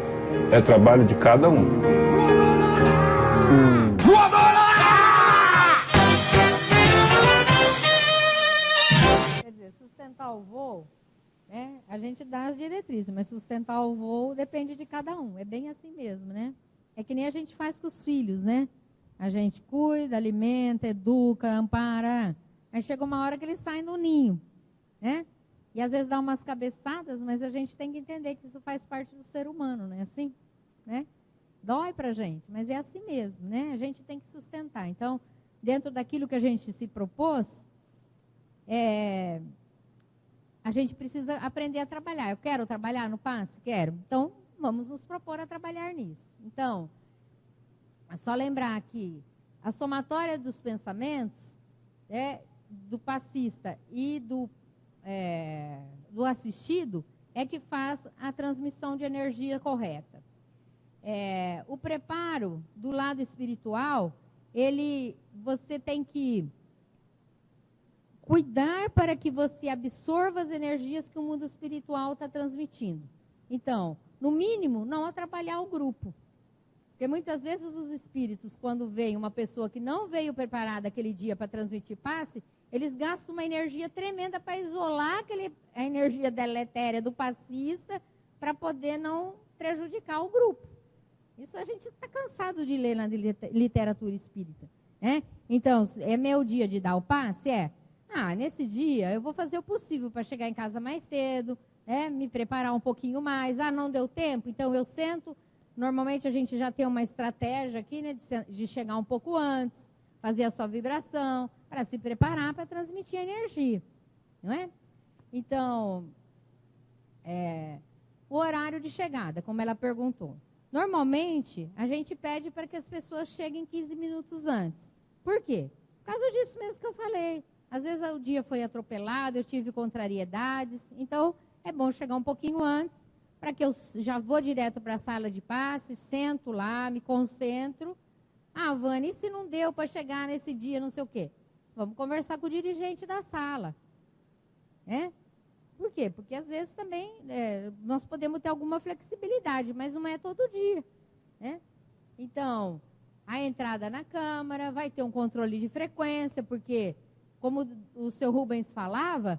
Speaker 5: é trabalho de cada um.
Speaker 1: Quer dizer, sustentar o voo, né? A gente dá as diretrizes, mas sustentar o voo depende de cada um. É bem assim mesmo, né? É que nem a gente faz com os filhos, né? A gente cuida, alimenta, educa, ampara. Aí chega uma hora que eles saem do ninho, né? E às vezes dá umas cabeçadas, mas a gente tem que entender que isso faz parte do ser humano, não é assim? Né? Dói pra gente, mas é assim mesmo, né? A gente tem que sustentar. Então, dentro daquilo que a gente se propôs, a gente precisa aprender a trabalhar. Eu quero trabalhar no passe? Quero. Então, vamos nos propor a trabalhar nisso. Então, é só lembrar que a somatória dos pensamentos do passista e do assistido é que faz a transmissão de energia correta. O preparo do lado espiritual, você tem que cuidar para que você absorva as energias que o mundo espiritual está transmitindo. Então, no mínimo, não atrapalhar o grupo. Porque muitas vezes os espíritos, quando vem uma pessoa que não veio preparada aquele dia para transmitir passe, eles gastam uma energia tremenda para isolar a energia deletéria do passista para poder não prejudicar o grupo. Isso a gente está cansado de ler na literatura espírita. Né? Então, é meu dia de dar o passe? Nesse dia eu vou fazer o possível para chegar em casa mais cedo, me preparar um pouquinho mais. Não deu tempo? Então eu sento. Normalmente a gente já tem uma estratégia aqui, né, de chegar um pouco antes, fazer a sua vibração, para se preparar para transmitir a energia. Não é? Então, o horário de chegada, como ela perguntou. Normalmente, a gente pede para que as pessoas cheguem 15 minutos antes. Por quê? Por causa disso mesmo que eu falei. Às vezes o dia foi atropelado, eu tive contrariedades. Então, é bom chegar um pouquinho antes, para que eu já vou direto para a sala de passe, sento lá, me concentro. Vânia, e se não deu para chegar nesse dia, não sei o quê? Vamos conversar com o dirigente da sala. Por quê? Porque às vezes também nós podemos ter alguma flexibilidade, mas não é todo dia. Então, a entrada na Câmara, vai ter um controle de frequência, porque, como o seu Rubens falava,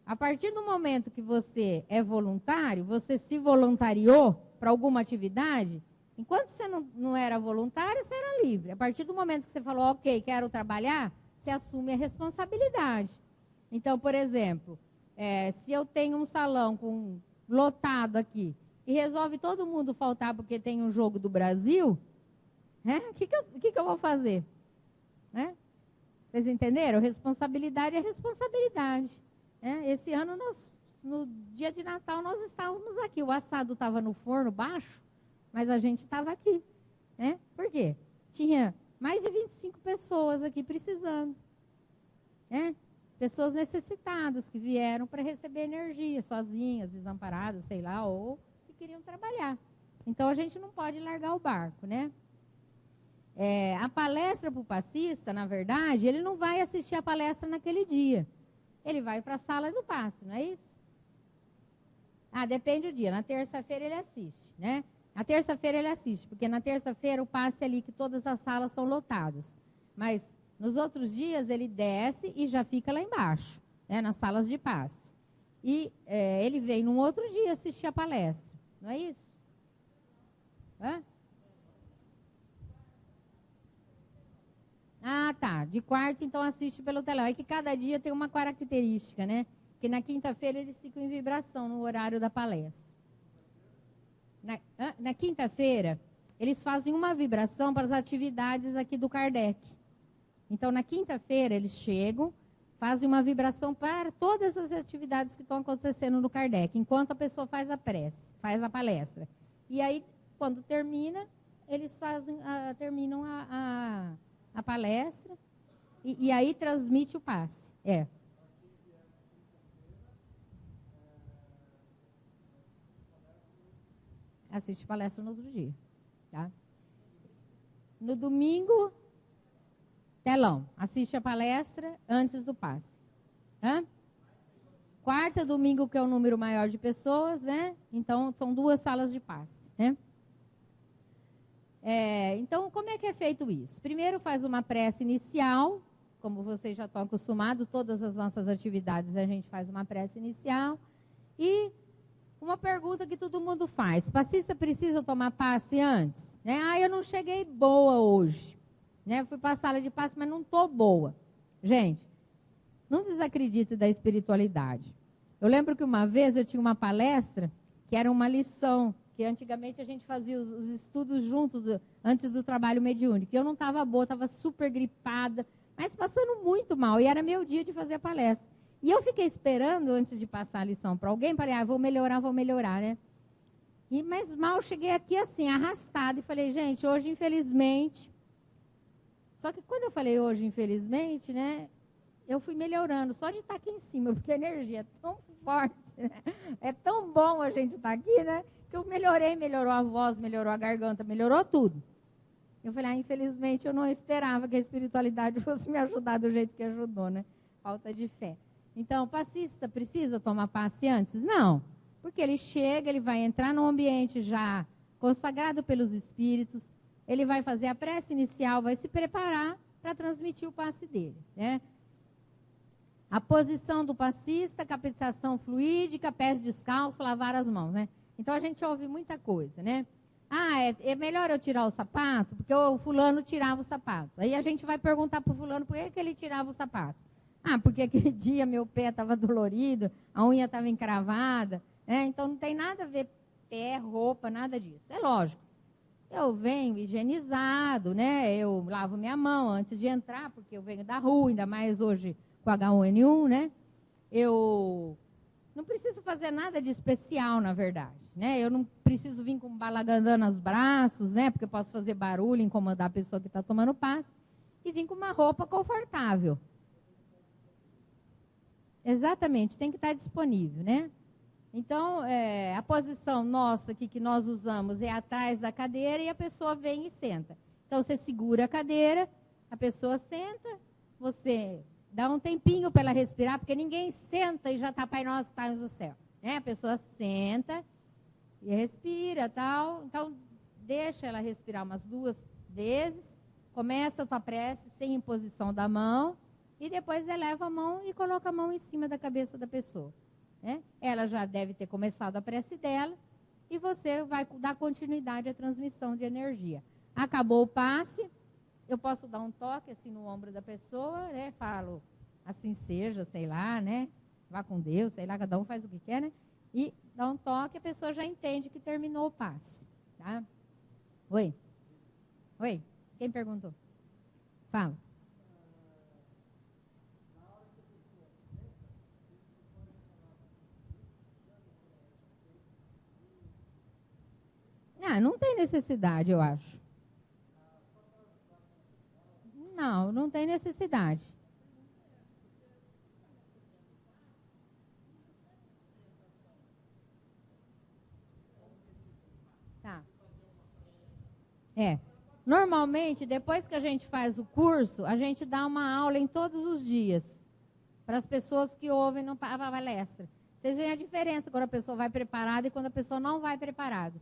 Speaker 1: a partir do momento que você é voluntário, você se voluntariou para alguma atividade, enquanto você não era voluntário, você era livre. A partir do momento que você falou, ok, quero trabalhar, você assume a responsabilidade. Então, por exemplo, se eu tenho um salão lotado aqui e resolve todo mundo faltar porque tem um jogo do Brasil, o que eu vou fazer? Vocês entenderam? Responsabilidade é responsabilidade. Esse ano, no dia de Natal, nós estávamos aqui. O assado estava no forno baixo, mas a gente estava aqui. Por quê? Tinha mais de 25 pessoas aqui precisando. Pessoas necessitadas que vieram para receber energia, sozinhas, desamparadas, sei lá, ou que queriam trabalhar. Então, a gente não pode largar o barco, né? A palestra para o passista, na verdade, ele não vai assistir a palestra naquele dia. Ele vai para a sala do passe, não é isso? Depende do dia. Na terça-feira ele assiste, né? Na terça-feira ele assiste, porque na terça-feira o passe é ali que todas as salas são lotadas. Mas nos outros dias ele desce e já fica lá embaixo, né, nas salas de passe. E ele vem num outro dia assistir a palestra, não é isso? Tá. De quarta, então, assiste pelo telão. É que cada dia tem uma característica, né? Que na quinta-feira eles ficam em vibração no horário da palestra. Na quinta-feira, eles fazem uma vibração para as atividades aqui do Kardec. Então, na quinta-feira, eles chegam, fazem uma vibração para todas as atividades que estão acontecendo no Kardec, enquanto a pessoa faz a prece, faz a palestra. E aí, quando termina, eles terminam a palestra e aí transmite o passe. Assiste palestra no outro dia. Tá? No domingo, telão. Assiste a palestra antes do passe. Quarta, domingo, que é o número maior de pessoas, né? Então, são 2 salas de passe, né? Então, como é que é feito isso? Primeiro faz uma prece inicial, como vocês já estão acostumados, todas as nossas atividades a gente faz uma prece inicial. E uma pergunta que todo mundo faz: passista precisa tomar passe antes? Eu não cheguei boa hoje. Fui para a sala de passe, mas não estou boa. Gente, não desacredite da espiritualidade. Eu lembro que uma vez eu tinha uma palestra que era uma lição, que antigamente a gente fazia os estudos juntos antes do trabalho mediúnico. Eu não estava boa, estava super gripada, mas passando muito mal. E era meu dia de fazer a palestra. E eu fiquei esperando, antes de passar a lição para alguém, falei, vou melhorar, né? Mas mal, cheguei aqui assim, arrastada, e falei, gente, hoje, infelizmente... Só que quando eu falei hoje, infelizmente, né, eu fui melhorando, só de estar aqui em cima, porque a energia é tão forte, né? É tão bom a gente estar aqui, né? Que eu melhorou a voz, melhorou a garganta, melhorou tudo. Eu falei, infelizmente, eu não esperava que a espiritualidade fosse me ajudar do jeito que ajudou, né? Falta de fé. Então, o passista precisa tomar passe antes? Não, porque ele chega, ele vai entrar num ambiente já consagrado pelos espíritos, ele vai fazer a prece inicial, vai se preparar para transmitir o passe dele, né? A posição do passista, capacitação fluídica, pés descalços, lavar as mãos, né? Então, a gente ouve muita coisa, né? Ah, é melhor eu tirar o sapato, porque o fulano tirava o sapato. Aí a gente vai perguntar para o fulano por que ele tirava o sapato. Ah, porque aquele dia meu pé estava dolorido, a unha estava encravada, né? Então não tem nada a ver pé, roupa, nada disso. É lógico. Eu venho higienizado, né? Eu lavo minha mão antes de entrar, porque eu venho da rua, ainda mais hoje com H1N1, né? Eu não preciso fazer nada de especial, na verdade, né? Eu não preciso vir com balagandã nos braços, né? Porque eu posso fazer barulho, incomodar a pessoa que está tomando passe, e vir com uma roupa confortável. Exatamente, tem que estar disponível, né? Então, a posição nossa aqui que nós usamos é atrás da cadeira e a pessoa vem e senta. Então, você segura a cadeira, a pessoa senta, você dá um tempinho para ela respirar, porque ninguém senta e já está Pai Nosso que está no céu, né? A pessoa senta e respira, tal. Então, deixa ela respirar umas 2 vezes, começa a tua prece sem imposição da mão, e depois eleva a mão e coloca a mão em cima da cabeça da pessoa, né? Ela já deve ter começado a prece dela e você vai dar continuidade à transmissão de energia. Acabou o passe, eu posso dar um toque assim no ombro da pessoa, né? Falo, assim seja, sei lá, né? Vá com Deus, sei lá, cada um faz o que quer, né? E dá um toque, a pessoa já entende que terminou o passe, tá? Oi? Oi? Quem perguntou? Fala. Ah, não tem necessidade, eu acho. Não, não tem necessidade. Tá. Normalmente, depois que a gente faz o curso, a gente dá uma aula em todos os dias para as pessoas que ouvem a palestra. Vocês veem a diferença quando a pessoa vai preparada e quando a pessoa não vai preparada.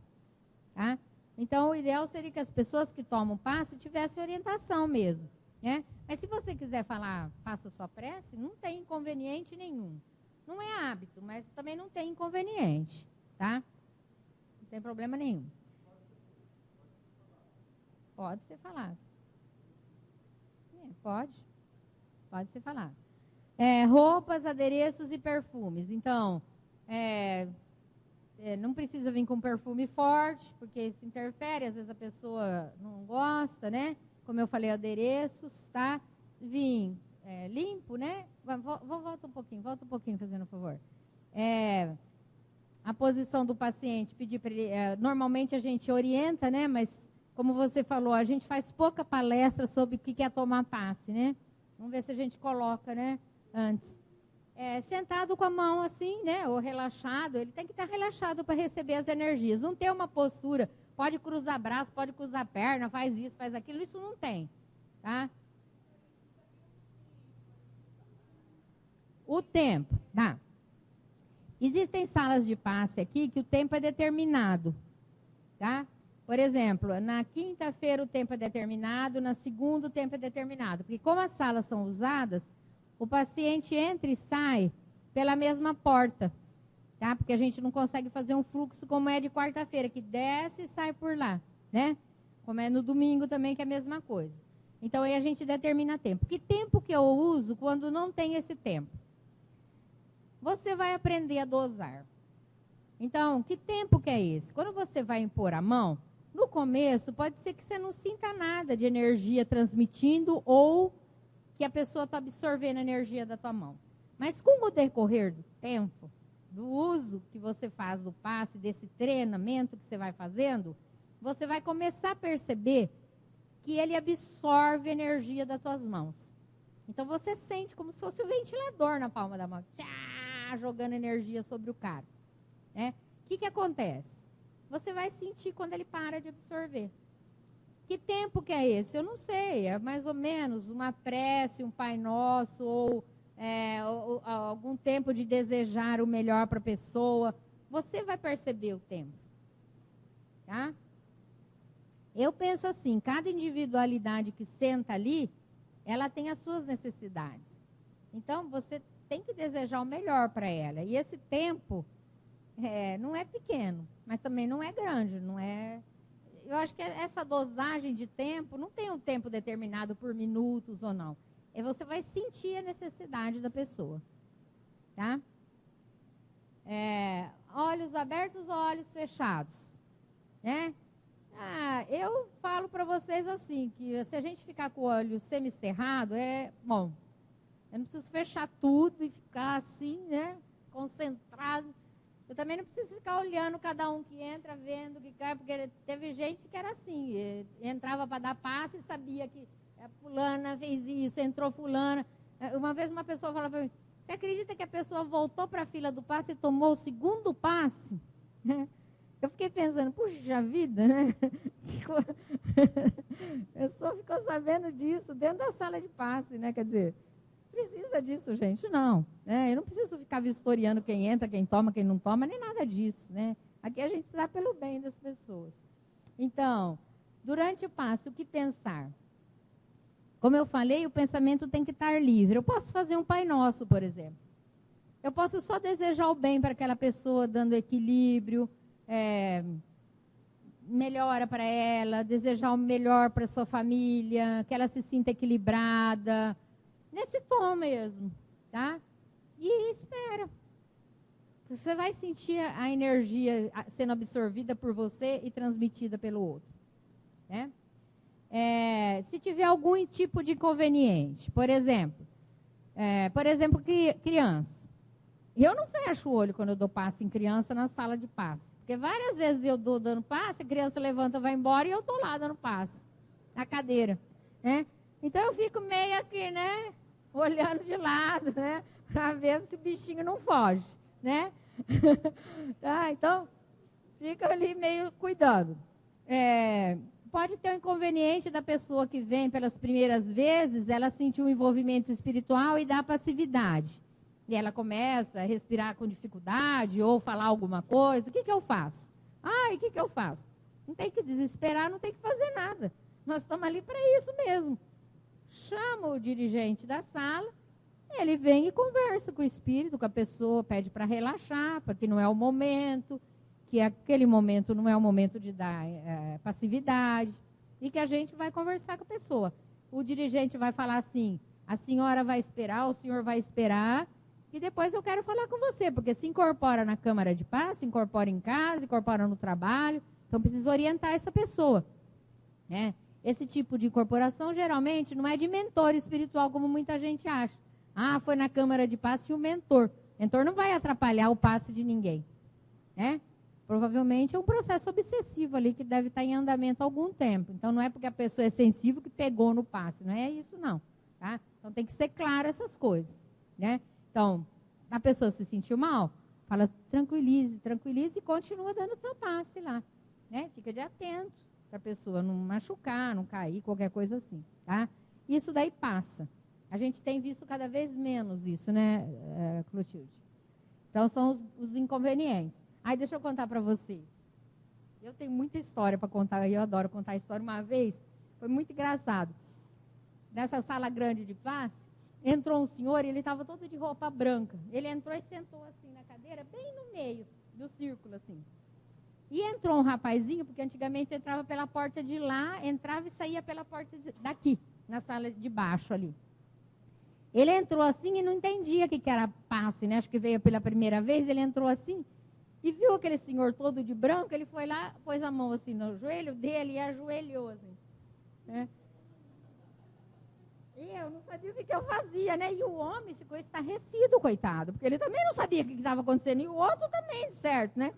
Speaker 1: Tá? Então, o ideal seria que as pessoas que tomam passe tivessem orientação mesmo, né? Mas se você quiser falar, faça sua prece, não tem inconveniente nenhum. Não é hábito, mas também não tem inconveniente, tá? Não tem problema nenhum. Pode ser falado. Pode ser falado. Roupas, adereços e perfumes. Então, não precisa vir com perfume forte, porque isso interfere, às vezes a pessoa não gosta, né? Como eu falei, adereços, tá? Vim limpo, né? Volta um pouquinho, fazendo um favor. A posição do paciente, pedir para ele... normalmente a gente orienta, né? Mas, como você falou, a gente faz pouca palestra sobre o que é tomar passe, né? Vamos ver se a gente coloca, né? Antes. Sentado com a mão assim, né? Ou relaxado, ele tem que estar relaxado para receber as energias. Não ter uma postura, pode cruzar braço, pode cruzar perna, faz isso, faz aquilo, isso não tem, tá? O tempo, tá? Existem salas de passe aqui que o tempo é determinado, tá? Por exemplo, na quinta-feira o tempo é determinado, na segunda o tempo é determinado. Porque como as salas são usadas, o paciente entra e sai pela mesma porta, tá? Porque a gente não consegue fazer um fluxo como é de quarta-feira, que desce e sai por lá, né? Como é no domingo também, que é a mesma coisa. Então, aí a gente determina tempo. Que tempo que eu uso quando não tem esse tempo? Você vai aprender a dosar. Então, que tempo que é esse? Quando você vai impor a mão, no começo, pode ser que você não sinta nada de energia transmitindo ou que a pessoa está absorvendo a energia da tua mão. Mas com o decorrer do tempo, do uso que você faz do passe, desse treinamento que você vai fazendo, você vai começar a perceber que ele absorve a energia das tuas mãos. Então, você sente como se fosse um ventilador na palma da mão, jogando energia sobre o cara, né? O que acontece? Você vai sentir quando ele para de absorver. Que tempo que é esse? Eu não sei, é mais ou menos uma prece, um Pai Nosso, ou algum tempo de desejar o melhor para a pessoa, você vai perceber o tempo. Tá? Eu penso assim, cada individualidade que senta ali, ela tem as suas necessidades. Então, você tem que desejar o melhor para ela. E esse tempo não é pequeno, mas também não é grande, não é... Eu acho que essa dosagem de tempo, não tem um tempo determinado por minutos ou não. Você vai sentir a necessidade da pessoa. Tá? Olhos abertos ou olhos fechados? Né? Eu falo para vocês assim, que se a gente ficar com o olho semicerrado, bom, eu não preciso fechar tudo e ficar assim, né, concentrado. Eu também não preciso ficar olhando cada um que entra, vendo que cai, porque teve gente que era assim, entrava para dar passe e sabia que a fulana fez isso, entrou fulana. Uma vez uma pessoa falou para mim, você acredita que a pessoa voltou para a fila do passe e tomou o segundo passe? Eu fiquei pensando, puxa vida, né? A pessoa ficou sabendo disso dentro da sala de passe, né? Quer dizer, precisa disso, gente? Não. Eu não preciso ficar vistoriando quem entra, quem toma, quem não toma, nem nada disso, né? Aqui a gente dá pelo bem das pessoas. Então, durante o passe, o que pensar? Como eu falei, o pensamento tem que estar livre. Eu posso fazer um Pai Nosso, por exemplo. Eu posso só desejar o bem para aquela pessoa, dando equilíbrio, melhora para ela, desejar o melhor para sua família, que ela se sinta equilibrada, nesse tom mesmo, tá? E espera. Você vai sentir a energia sendo absorvida por você e transmitida pelo outro, né? Se tiver algum tipo de inconveniente, por exemplo, criança. Eu não fecho o olho quando eu dou passe em criança na sala de passe. Porque várias vezes eu dou dando passe, a criança levanta, vai embora e eu estou lá dando passe na cadeira, né? Então eu fico meio aqui, né? Olhando de lado, né? Para ver se o bichinho não foge, né? Tá? Então, fica ali meio cuidando. Pode ter um inconveniente da pessoa que vem pelas primeiras vezes, ela sentir um envolvimento espiritual e dá passividade. E ela começa a respirar com dificuldade ou falar alguma coisa. O que eu faço? O que eu faço? Não tem que desesperar, não tem que fazer nada. Nós estamos ali para isso mesmo. Chama o dirigente da sala, ele vem e conversa com o espírito, com a pessoa, pede para relaxar, porque não é o momento, que aquele momento não é o momento de dar passividade, e que a gente vai conversar com a pessoa. O dirigente vai falar assim, a senhora vai esperar, o senhor vai esperar, e depois eu quero falar com você, porque se incorpora na Câmara de Paz, se incorpora em casa, se incorpora no trabalho, então precisa orientar essa pessoa, né? Esse tipo de incorporação, geralmente, não é de mentor espiritual, como muita gente acha. Foi na Câmara de Paz, tinha um mentor. O mentor não vai atrapalhar o passe de ninguém, né? Provavelmente é um processo obsessivo ali, que deve estar em andamento há algum tempo. Então, não é porque a pessoa é sensível que pegou no passe, não é isso, não. Tá? Então, tem que ser claro essas coisas, né? Então, a pessoa se sentiu mal, fala tranquilize e continua dando o seu passe lá, né? Fica de atento para a pessoa não machucar, não cair, qualquer coisa assim, tá? Isso daí passa. A gente tem visto cada vez menos isso, né, Clotilde? Então, são os inconvenientes. Deixa eu contar para vocês. Eu tenho muita história para contar, e eu adoro contar história. Uma vez, foi muito engraçado. Nessa sala grande de passe, entrou um senhor e ele estava todo de roupa branca. Ele entrou e sentou assim na cadeira, bem no meio do círculo, assim. E entrou um rapazinho, porque antigamente entrava pela porta de lá, entrava e saía pela porta daqui, na sala de baixo ali. Ele entrou assim e não entendia o que era passe, né? Acho que veio pela primeira vez, ele entrou assim e viu aquele senhor todo de branco, ele foi lá, pôs a mão assim no joelho dele e ajoelhou assim, né? E eu não sabia o que eu fazia, né? E o homem ficou estarrecido, coitado, porque ele também não sabia o que estava acontecendo, e o outro também, certo, né?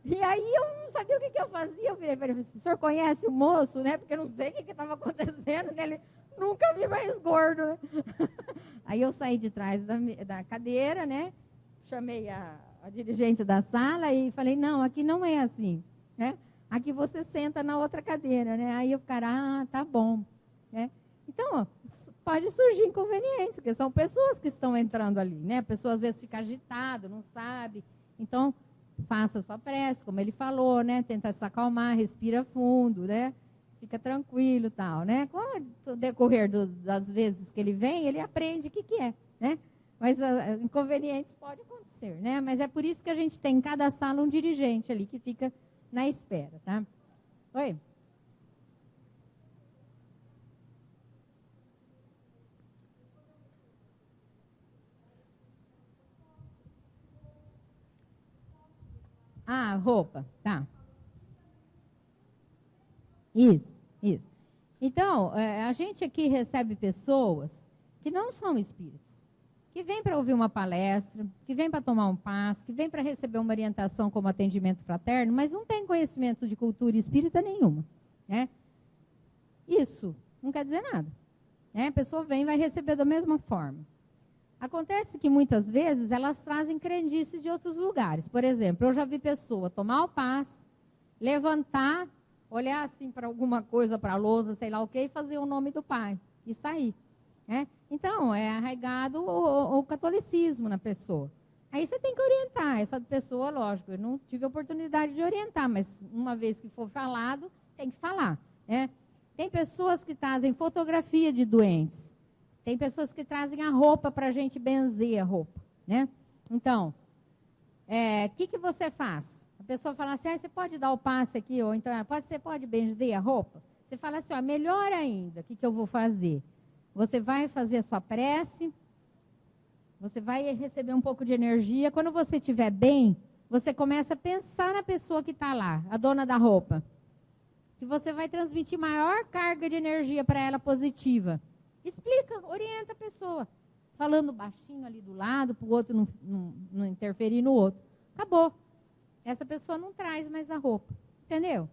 Speaker 1: E aí eu não sabia o que eu fazia, eu virei para ele e falei assim, o senhor conhece o moço, né? Porque eu não sei o que estava acontecendo, né? Ele nunca vi mais gordo, né? Aí eu saí de trás da cadeira, né? Chamei a dirigente da sala e falei, não, aqui não é assim, né? Aqui você senta na outra cadeira, né? Aí o cara, tá bom, né? Então, pode surgir inconvenientes, porque são pessoas que estão entrando ali, né? A pessoa às vezes fica agitada, não sabe. Então, faça a sua prece, como ele falou, né? Tenta se acalmar, respira fundo, né? Fica tranquilo e tal, né? Com o decorrer das vezes que ele vem, ele aprende o que é, né? Mas inconvenientes podem acontecer, né? Mas é por isso que a gente tem em cada sala um dirigente ali que fica na espera, tá? Oi? Ah, roupa, tá. Isso. Então, a gente aqui recebe pessoas que não são espíritas, que vêm para ouvir uma palestra, que vêm para tomar um passe, que vêm para receber uma orientação como atendimento fraterno, mas não tem conhecimento de cultura espírita nenhuma, né? Isso não quer dizer nada, né? A pessoa vem e vai receber da mesma forma. Acontece que muitas vezes elas trazem crendices de outros lugares. Por exemplo, eu já vi pessoa tomar o passe, levantar, olhar assim para alguma coisa, para a lousa, sei lá o quê, e fazer o nome do pai e sair, né? Então, é arraigado o catolicismo na pessoa. Aí você tem que orientar essa pessoa, lógico, eu não tive oportunidade de orientar, mas uma vez que for falado, tem que falar, né? Tem pessoas que trazem fotografia de doentes. Tem pessoas que trazem a roupa para a gente benzer a roupa, né? Então, o que você faz? A pessoa fala assim, você pode dar o passe aqui, ou então, você pode benzer a roupa? Você fala assim, melhor ainda, o que eu vou fazer? Você vai fazer a sua prece, você vai receber um pouco de energia. Quando você estiver bem, você começa a pensar na pessoa que está lá, a dona da roupa. Que você vai transmitir maior carga de energia para ela positiva. Explica, orienta a pessoa. Falando baixinho ali do lado, para o outro não interferir no outro. Acabou. Essa pessoa não traz mais a roupa. Entendeu?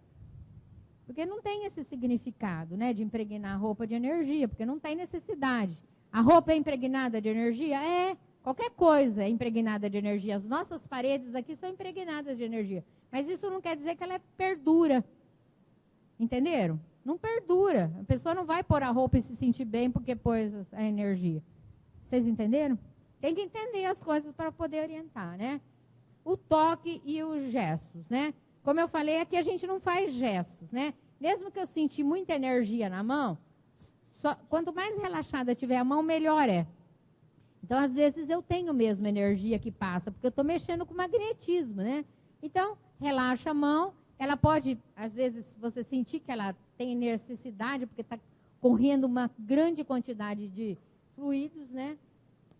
Speaker 1: Porque não tem esse significado, né, de impregnar a roupa de energia, porque não tem necessidade. A roupa é impregnada de energia? É. Qualquer coisa é impregnada de energia. As nossas paredes aqui são impregnadas de energia. Mas isso não quer dizer que ela perdura. Entenderam? Não perdura. A pessoa não vai pôr a roupa e se sentir bem porque pôs a energia. Vocês entenderam? Tem que entender as coisas para poder orientar, né? O toque e os gestos, né? Como eu falei, aqui a gente não faz gestos, né? Mesmo que eu sentir muita energia na mão, quanto mais relaxada tiver a mão, melhor é. Então, às vezes, eu tenho mesmo energia que passa, porque eu estou mexendo com magnetismo, né? Então, relaxa a mão. Ela pode, às vezes, você sentir que ela tem necessidade, porque está correndo uma grande quantidade de fluidos, né?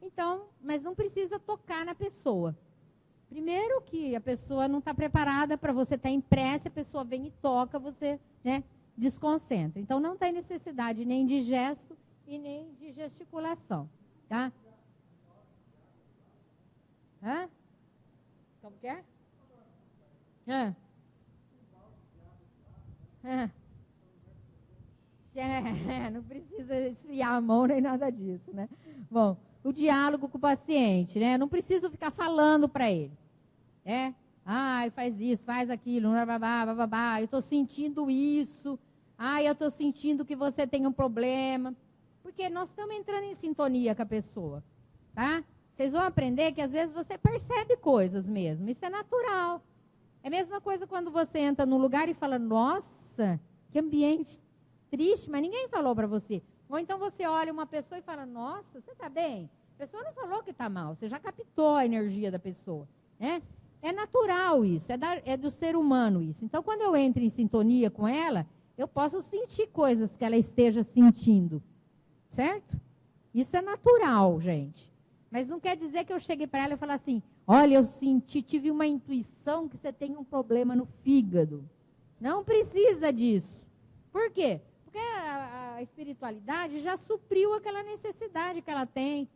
Speaker 1: Então, mas não precisa tocar na pessoa. Primeiro que a pessoa não está preparada para você estar em prece, a pessoa vem e toca, você, né, desconcentra. Então, não tem necessidade nem de gesto e nem de gesticulação, tá? Hã? Como que é? Não precisa esfriar a mão nem nada disso, né? Bom, o diálogo com o paciente, né? Não preciso ficar falando para ele, né? Faz isso, faz aquilo, eu estou sentindo isso, eu estou sentindo que você tem um problema, porque nós estamos entrando em sintonia com a pessoa, tá? Vocês vão aprender que às vezes você percebe coisas mesmo, isso é natural. É a mesma coisa quando você entra num lugar e fala, nossa, que ambiente triste, mas ninguém falou para você. Ou então você olha uma pessoa e fala, nossa, você está bem? A pessoa não falou que está mal, você já captou a energia da pessoa, né? É natural isso, é do ser humano isso. Então, quando eu entro em sintonia com ela, eu posso sentir coisas que ela esteja sentindo, certo? Isso é natural, gente. Mas não quer dizer que eu cheguei para ela e falei assim, olha, eu tive uma intuição que você tem um problema no fígado. Não precisa disso. Por quê? Porque a espiritualidade já supriu aquela necessidade que ela tem,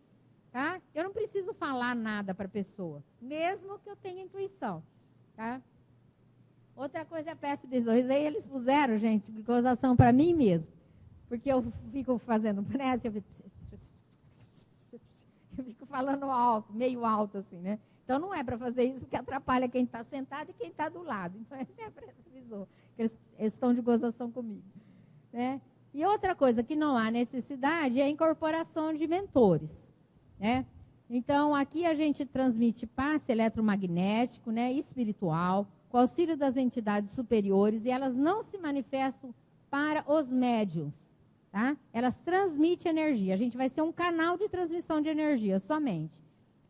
Speaker 1: tá? Eu não preciso falar nada para a pessoa, mesmo que eu tenha intuição, tá? Outra coisa é peço besouros. Aí eles puseram, gente, gozação para mim mesmo. Porque eu fico fazendo prece, eu fico falando alto, meio alto assim, né? Então não é para fazer isso porque atrapalha quem está sentado e quem está do lado. Então essa é a prece besouros, que eles estão de gozação comigo, né? E outra coisa que não há necessidade é a incorporação de mentores, né? Então, aqui a gente transmite passe eletromagnético, né, espiritual, com auxílio das entidades superiores, e elas não se manifestam para os médiuns, tá? Elas transmitem energia. A gente vai ser um canal de transmissão de energia somente.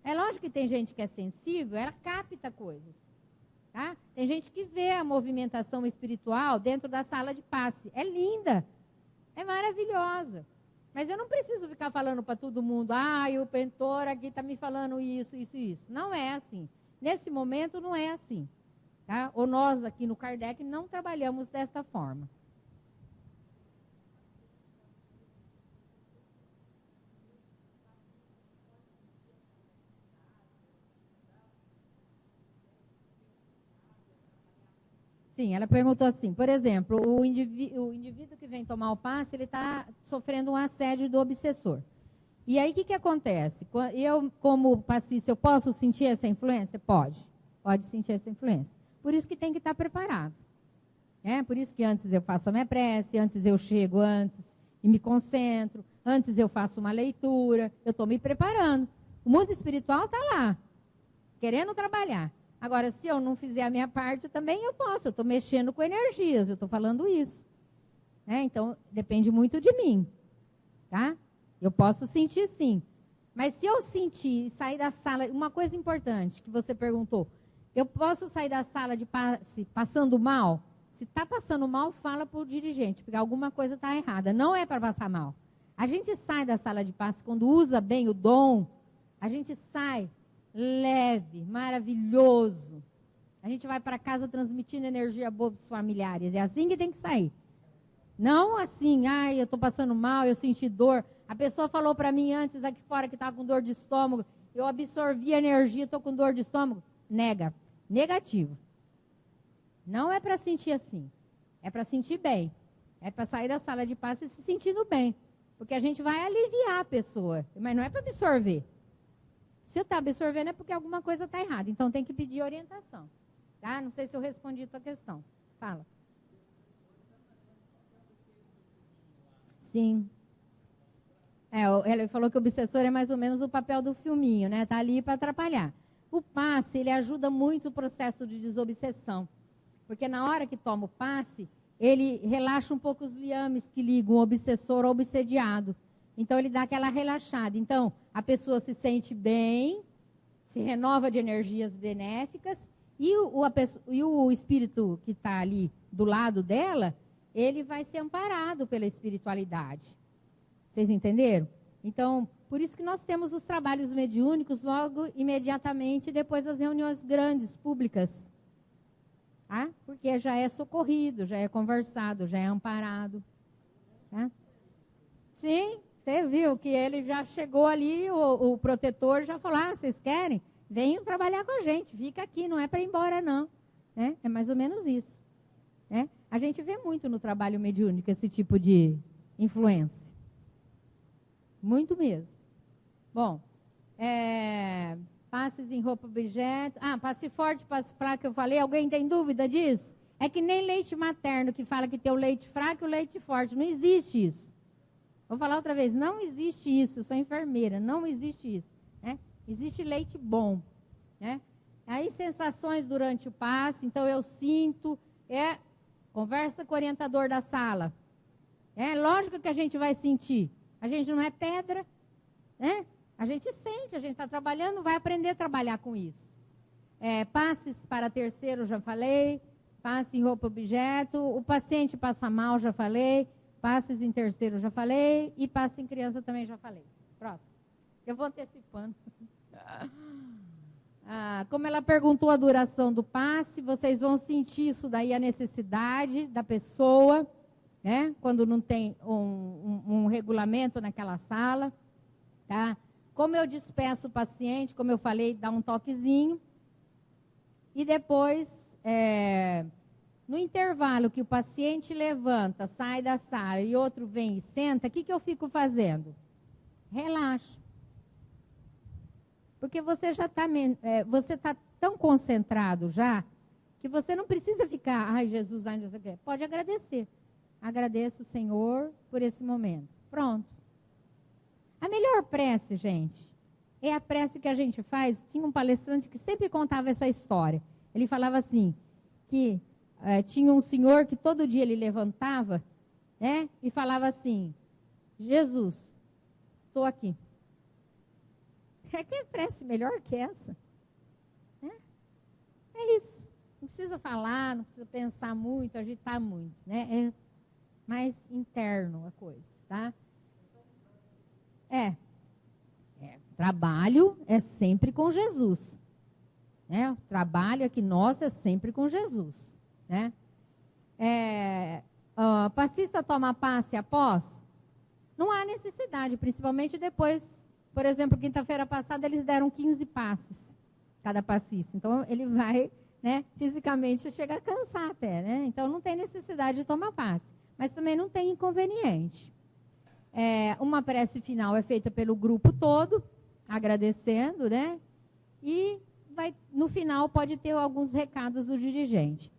Speaker 1: É lógico que tem gente que é sensível, ela capta coisas, tá? Tem gente que vê a movimentação espiritual dentro da sala de passe. É linda, é maravilhosa. Mas eu não preciso ficar falando para todo mundo, o pentor aqui está me falando isso, isso, isso. Não é assim. Nesse momento não é assim. Tá? Ou nós aqui no Kardec não trabalhamos desta forma. Sim, ela perguntou assim, por exemplo, o indivíduo que vem tomar o passe, ele está sofrendo um assédio do obsessor. E aí, o que acontece? Eu, como passista, eu posso sentir essa influência? Pode sentir essa influência. Por isso que tem que estar preparado. Por isso que antes eu faço a minha prece, antes eu chego antes e me concentro, antes eu faço uma leitura, eu estou me preparando. O mundo espiritual está lá, querendo trabalhar. Agora, se eu não fizer a minha parte, também eu posso. Eu estou mexendo com energias, eu estou falando isso. Então, depende muito de mim. Tá? Eu posso sentir sim. Mas se eu sentir e sair da sala... Uma coisa importante que você perguntou. Eu posso sair da sala de passe passando mal? Se está passando mal, fala para o dirigente, porque alguma coisa está errada. Não é para passar mal. A gente sai da sala de passe quando usa bem o dom. A gente sai... leve, maravilhoso. A gente vai para casa transmitindo energia boa para os familiares. É assim que tem que sair. Não assim, eu estou passando mal, eu senti dor. A pessoa falou para mim antes aqui fora que estava com dor de estômago. Eu absorvi a energia, estou com dor de estômago. Nega. Negativo. Não é para sentir assim. É para sentir bem. É para sair da sala de passe se sentindo bem. Porque a gente vai aliviar a pessoa. Mas não é para absorver. Se está absorvendo é porque alguma coisa está errada. Então, tem que pedir orientação. Tá? Não sei se eu respondi a tua questão. Fala. Sim. Ele falou que o obsessor é mais ou menos o papel do filminho, né? Está ali para atrapalhar. O passe, ele ajuda muito o processo de desobsessão. Porque na hora que toma o passe, ele relaxa um pouco os liames que ligam o obsessor ao obsediado. Então, ele dá aquela relaxada. Então, a pessoa se sente bem, se renova de energias benéficas, e o espírito que está ali do lado dela, ele vai ser amparado pela espiritualidade. Vocês entenderam? Então, por isso que nós temos os trabalhos mediúnicos logo, imediatamente, depois das reuniões grandes, públicas. Tá? Porque já é socorrido, já é conversado, já é amparado. Tá? Sim. Você viu que ele já chegou ali, o protetor já falou, vocês querem? Venham trabalhar com a gente, fica aqui, não é para ir embora não. É mais ou menos isso. A gente vê muito no trabalho mediúnico esse tipo de influência. Muito mesmo. Bom, passes em roupa objeto. Passe forte, passe fraco, eu falei. Alguém tem dúvida disso? É que nem leite materno que fala que tem o leite fraco e o leite forte. Não existe isso. Vou falar outra vez, não existe isso, eu sou enfermeira, não existe isso. Existe leite bom. Aí, sensações durante o passe, então eu sinto, conversa com o orientador da sala. Lógico que a gente vai sentir, a gente não é pedra, a gente sente, a gente está trabalhando, vai aprender a trabalhar com isso. Passes para terceiro, já falei, passe em roupa objeto, o paciente passa mal, já falei, passes em terceiro, já falei. E passe em criança também já falei. Próximo. Eu vou antecipando. Como ela perguntou a duração do passe, vocês vão sentir isso daí, a necessidade da pessoa, quando não tem um regulamento naquela sala. Tá? Como eu despeço o paciente, como eu falei, dá um toquezinho. E depois... no intervalo que o paciente levanta, sai da sala e outro vem e senta, o que eu fico fazendo? Relaxa. Porque você já está tão concentrado já, que você não precisa ficar, Jesus, não sei o quê. Pode agradecer. agradeço o Senhor por esse momento. Pronto. A melhor prece, gente, é a prece que a gente faz. Tinha um palestrante que sempre contava essa história. Ele falava assim, que tinha um senhor que todo dia ele levantava, né, e falava assim, Jesus, estou aqui. Que prece melhor que essa? É isso. Não precisa falar, não precisa pensar muito, agitar muito, né? É mais interno a coisa, tá? Trabalho é sempre com Jesus. Né? O trabalho aqui nosso é sempre com Jesus. Né? Passista toma passe após? Não há necessidade, principalmente depois, por exemplo, quinta-feira passada eles deram 15 passes, cada passista. Então ele vai, né, fisicamente chega a cansar até, né? Então não tem necessidade de tomar passe, mas também não tem inconveniente. Uma prece final é feita pelo grupo todo, agradecendo, né? E no final pode ter alguns recados do dirigente.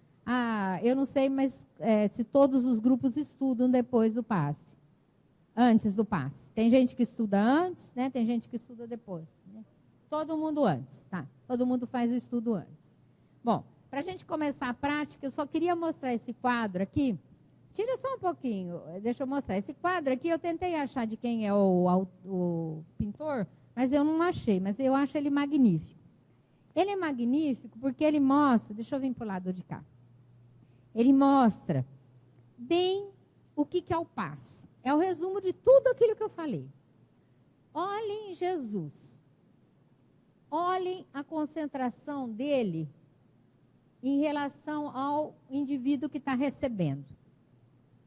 Speaker 1: Eu não sei, mas se todos os grupos estudam depois do passe, antes do passe. Tem gente que estuda antes, né? Tem gente que estuda depois. Né? Todo mundo antes, tá? Todo mundo faz o estudo antes. Bom, para a gente começar a prática, eu só queria mostrar esse quadro aqui. Tira só um pouquinho, deixa eu mostrar. Esse quadro aqui eu tentei achar de quem é o pintor, mas eu não achei, mas eu acho ele magnífico. Ele é magnífico porque ele mostra, deixa eu vir para o lado de cá. Ele mostra bem o que é o passe. É o resumo de tudo aquilo que eu falei. Olhem Jesus. Olhem a concentração dele em relação ao indivíduo que está recebendo.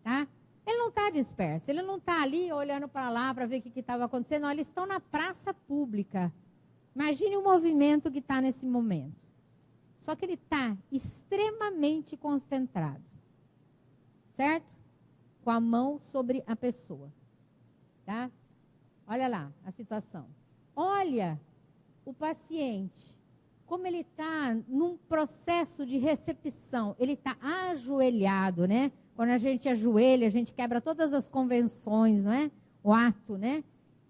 Speaker 1: Tá? Ele não está disperso, ele não está ali olhando para lá para ver o que estava acontecendo. Não, eles estão na praça pública. Imagine o movimento que está nesse momento. Só que ele está extremamente concentrado. Certo? Com a mão sobre a pessoa. Tá? Olha lá a situação. Olha o paciente, como ele está num processo de recepção. Ele está ajoelhado, né? Quando a gente ajoelha, a gente quebra todas as convenções, não é? O ato, né?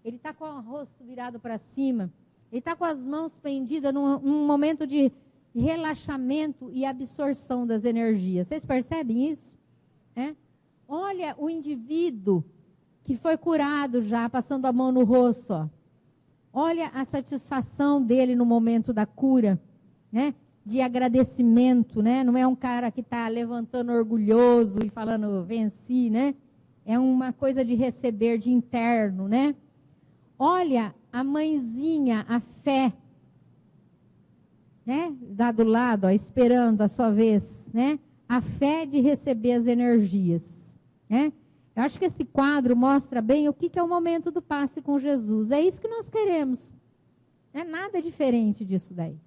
Speaker 1: Ele está com o rosto virado para cima. Ele está com as mãos pendidas num momento de relaxamento e absorção das energias. Vocês percebem isso? Olha o indivíduo que foi curado já, passando a mão no rosto. Ó. Olha a satisfação dele no momento da cura, né? De agradecimento, né? Não é um cara que está levantando orgulhoso e falando venci, né? É uma coisa de receber, de interno, né? Olha a mãezinha, a fé, né? Lá do lado, ó, esperando a sua vez, né? A fé de receber as energias, né? Eu acho que esse quadro mostra bem o que é o momento do passe com Jesus. É isso que nós queremos. Não é nada diferente disso daí.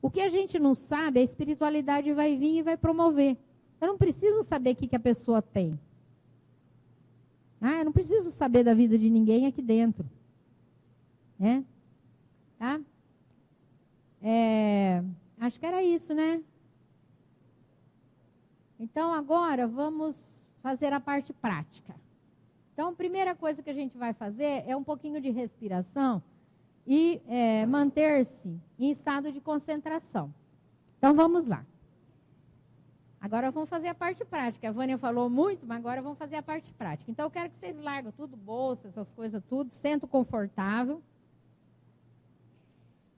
Speaker 1: O que a gente não sabe, a espiritualidade vai vir e vai promover. Eu não preciso saber o que a pessoa tem. Eu não preciso saber da vida de ninguém aqui dentro. Tá? Acho que era isso, né? Então, agora, vamos fazer a parte prática. Então, a primeira coisa que a gente vai fazer é um pouquinho de respiração e manter-se em estado de concentração. Então, vamos lá. Agora vamos fazer a parte prática. A Vânia falou muito, mas agora vamos fazer a parte prática. Então, eu quero que vocês largam tudo, bolsa, essas coisas tudo, sento confortável.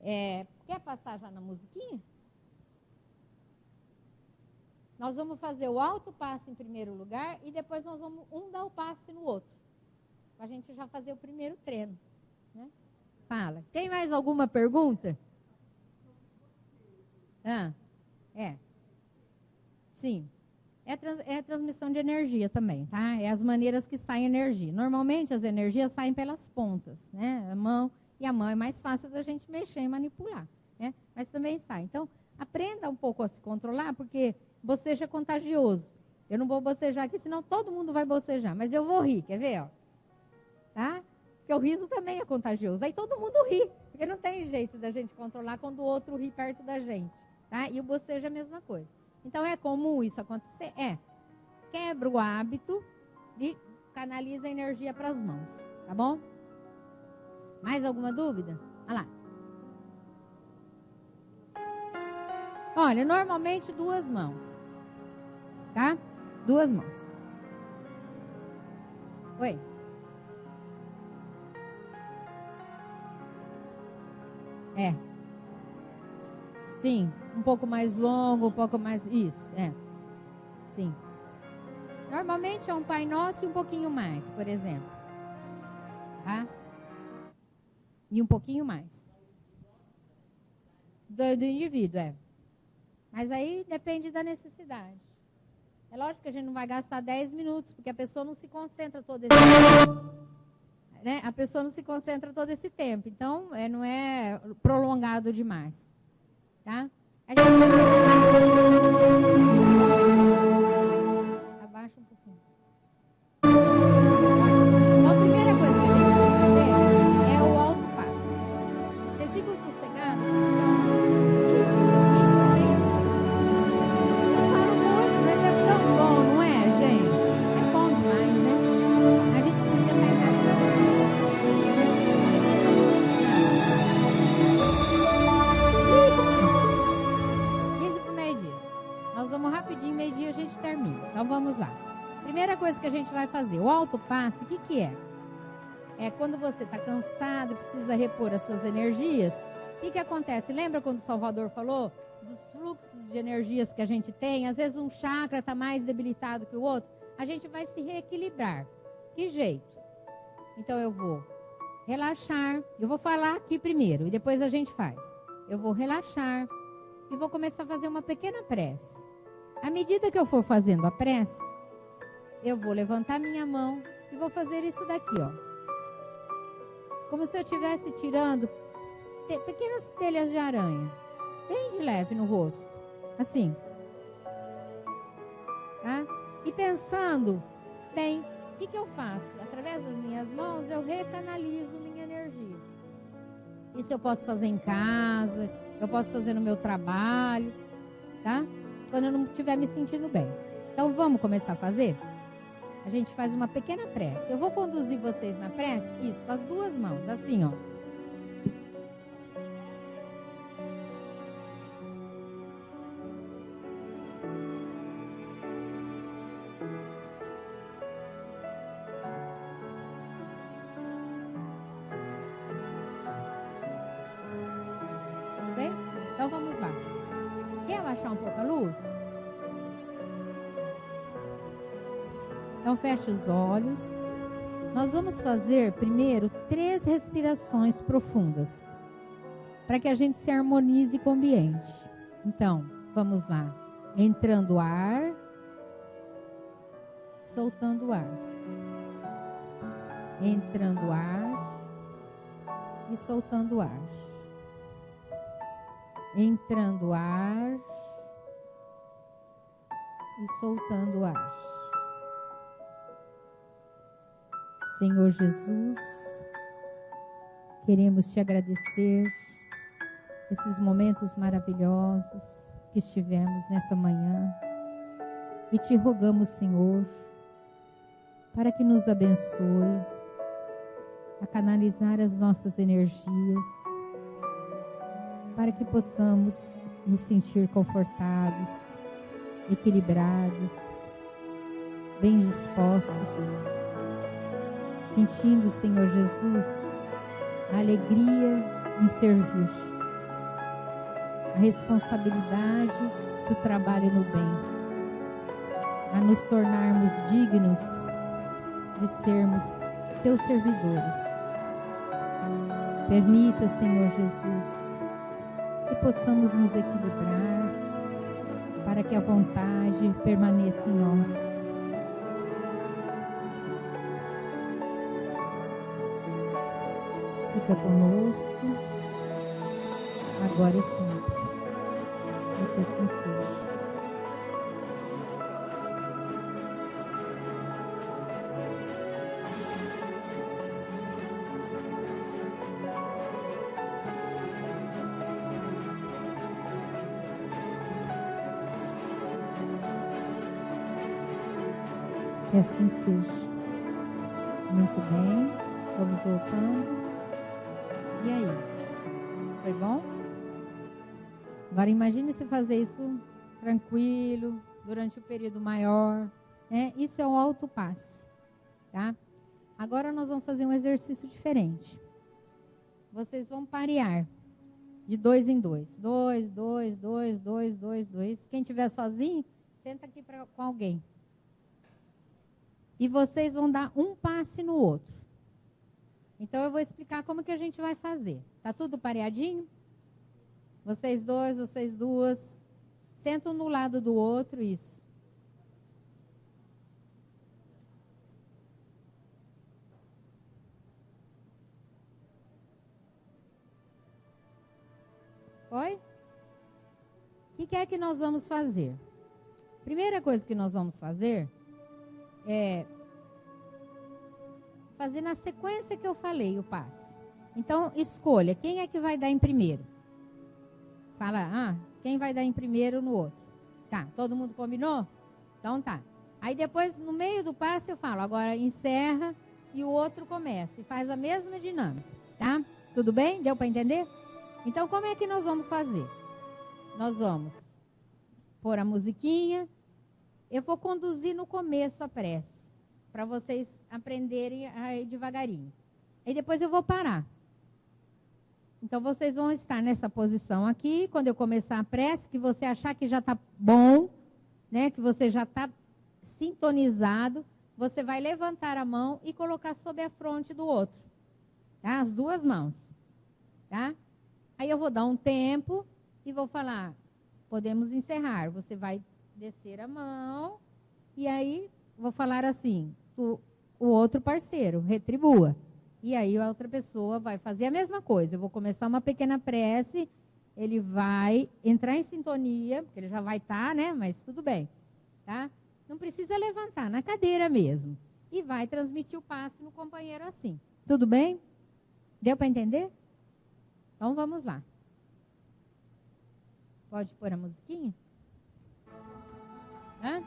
Speaker 1: Quer passar já na musiquinha? Nós vamos fazer o alto passe em primeiro lugar e depois nós vamos dar o passe no outro. Para a gente já fazer o primeiro treino. Né? Fala. Tem mais alguma pergunta? Sim. É transmissão de energia também, tá? É as maneiras que saem energia. Normalmente as energias saem pelas pontas, né? A mão é mais fácil da gente mexer e manipular, né? Mas também sai. Então, aprenda um pouco a se controlar, porque bocejo é contagioso. Eu não vou bocejar aqui, senão todo mundo vai bocejar. Mas eu vou rir, quer ver? Ó? Tá? Porque o riso também é contagioso. Aí todo mundo ri, porque não tem jeito da gente controlar quando o outro ri perto da gente. Tá? E o bocejo é a mesma coisa. Então, é comum isso acontecer?
Speaker 6: quebra o hábito e canaliza a energia para as mãos, tá bom? Mais alguma dúvida? Olha lá. Olha, normalmente 2 mãos, tá? 2 mãos. Oi. É. Sim, um pouco mais longo, um pouco mais... Isso, sim. Normalmente é um Pai Nosso e um pouquinho mais, por exemplo. Tá? E um pouquinho mais. Do indivíduo, Mas aí depende da necessidade. É lógico que a gente não vai gastar 10 minutos, porque a pessoa não se concentra todo esse tempo. Né? A pessoa não se concentra todo esse tempo. Então, não é prolongado demais. Tá? Abaixa um pouquinho. Então, a primeira coisa que a gente vai fazer é o alto passo. Versículo sossegado. Eu falo muito, mas é tão bom, não é, gente? É bom demais, né? A gente podia estar imaginando. 15 para o meio-dia. Nós vamos rapidinho, meio-dia a gente termina. Então vamos lá. Primeira coisa que a gente vai fazer, o alto passe, o que é? É quando você está cansado e precisa repor as suas energias. O que acontece? Lembra quando o Salvador falou dos fluxos de energias que a gente tem? Às vezes um chakra está mais debilitado que o outro. A gente vai se reequilibrar. Que jeito? Então eu vou relaxar. Eu vou falar aqui primeiro e depois a gente faz. Eu vou relaxar e vou começar a fazer uma pequena prece. À medida que eu for fazendo a prece, eu vou levantar minha mão e vou fazer isso daqui, ó. Como se eu estivesse tirando pequenas telhas de aranha, bem de leve no rosto, assim. Tá? E pensando, bem, o que eu faço? Através das minhas mãos, eu recanalizo minha energia. Isso eu posso fazer em casa, eu posso fazer no meu trabalho, tá? Quando eu não estiver me sentindo bem. Então, vamos começar a fazer? A gente faz uma pequena prece. Eu vou conduzir vocês na prece, isso, com as 2 mãos, assim, ó. Tudo bem? Então, vamos lá. Quer abaixar um pouco a luz? Então, feche os olhos. Nós vamos fazer primeiro 3 respirações profundas, para que a gente se harmonize com o ambiente. Então, vamos lá. Entrando ar, soltando ar. Entrando ar e soltando ar. Entrando ar e soltando ar. Senhor Jesus, queremos te agradecer esses momentos maravilhosos que estivemos nessa manhã e te rogamos, Senhor, para que nos abençoe a canalizar as nossas energias, para que possamos nos sentir confortados, equilibrados, bem dispostos, sentindo, Senhor Jesus, a alegria em servir, a responsabilidade do trabalho no bem, a nos tornarmos dignos de sermos seus servidores. Permita, Senhor Jesus, que possamos nos equilibrar para que a vontade permaneça em nós. Fica conosco, agora e sempre. E que assim seja. Que assim seja. Muito bem. Vamos voltando. E aí? Foi bom? Agora imagine se fazer isso tranquilo, durante o período maior. Né? Isso é o alto passe. Tá? Agora nós vamos fazer um exercício diferente. Vocês vão parear de 2 em 2. 2, 2, 2, 2, 2, 2. Quem estiver sozinho, senta aqui com alguém. E vocês vão dar um passe no outro. Então eu vou explicar como que a gente vai fazer. Tá tudo pareadinho? Vocês dois, vocês duas. Sentam no lado do outro, isso. Foi? O que é que nós vamos fazer? Primeira coisa que nós vamos fazer é fazer na sequência que eu falei o passe. Então, escolha, quem é que vai dar em primeiro? Fala, quem vai dar em primeiro no outro? Tá, todo mundo combinou? Então tá. Aí depois, no meio do passe, eu falo, agora encerra e o outro começa. E faz a mesma dinâmica, tá? Tudo bem? Deu para entender? Então, como é que nós vamos fazer? Nós vamos pôr a musiquinha. Eu vou conduzir no começo a prece, para vocês aprenderem a ir devagarinho. Aí depois eu vou parar. Então, vocês vão estar nessa posição aqui. Quando eu começar a prece, que você achar que já está bom, né, que você já está sintonizado, você vai levantar a mão e colocar sobre a fronte do outro. Tá? As duas mãos. Tá? Aí eu vou dar um tempo e vou falar, podemos encerrar. Você vai descer a mão e aí vou falar assim, o outro parceiro, retribua. E aí a outra pessoa vai fazer a mesma coisa. Eu vou começar uma pequena prece, ele vai entrar em sintonia, porque ele já vai estar, né? Mas tudo bem, tá? Não precisa levantar, na cadeira mesmo. E vai transmitir o passe no companheiro assim. Tudo bem? Deu para entender? Então vamos lá. Pode pôr a musiquinha? Hã?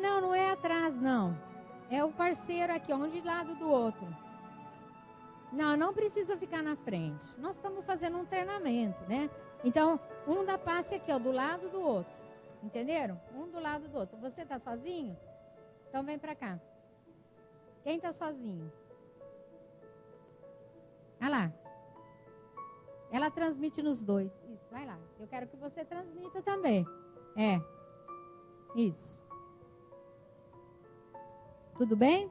Speaker 6: Não é atrás, não. É o parceiro aqui, um de lado do outro. Não precisa ficar na frente. Nós estamos fazendo um treinamento, né? Então, um dá passe aqui, do lado do outro. Entenderam? Um do lado do outro. Você está sozinho? Então vem para cá. Quem está sozinho? Olha lá. Ela transmite nos dois. Isso, vai lá. Eu quero que você transmita também. Isso. Tudo bem?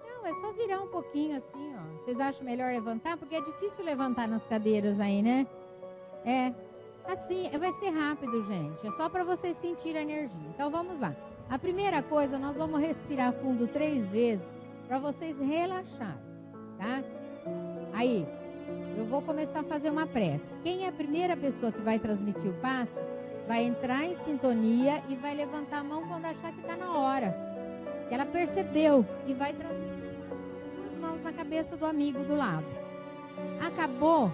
Speaker 6: Não, é só virar um pouquinho assim, ó. Vocês acham melhor levantar? Porque é difícil levantar nas cadeiras aí, né? Assim, vai ser rápido, gente. É só para vocês sentirem a energia. Então, vamos lá. A primeira coisa, nós vamos respirar fundo 3 vezes para vocês relaxarem, tá? Aí, eu vou começar a fazer uma prece. Quem é a primeira pessoa que vai transmitir o passe, vai entrar em sintonia e vai levantar a mão quando achar que está na hora. Que ela percebeu e vai transmitir as mãos na cabeça do amigo do lado. Acabou,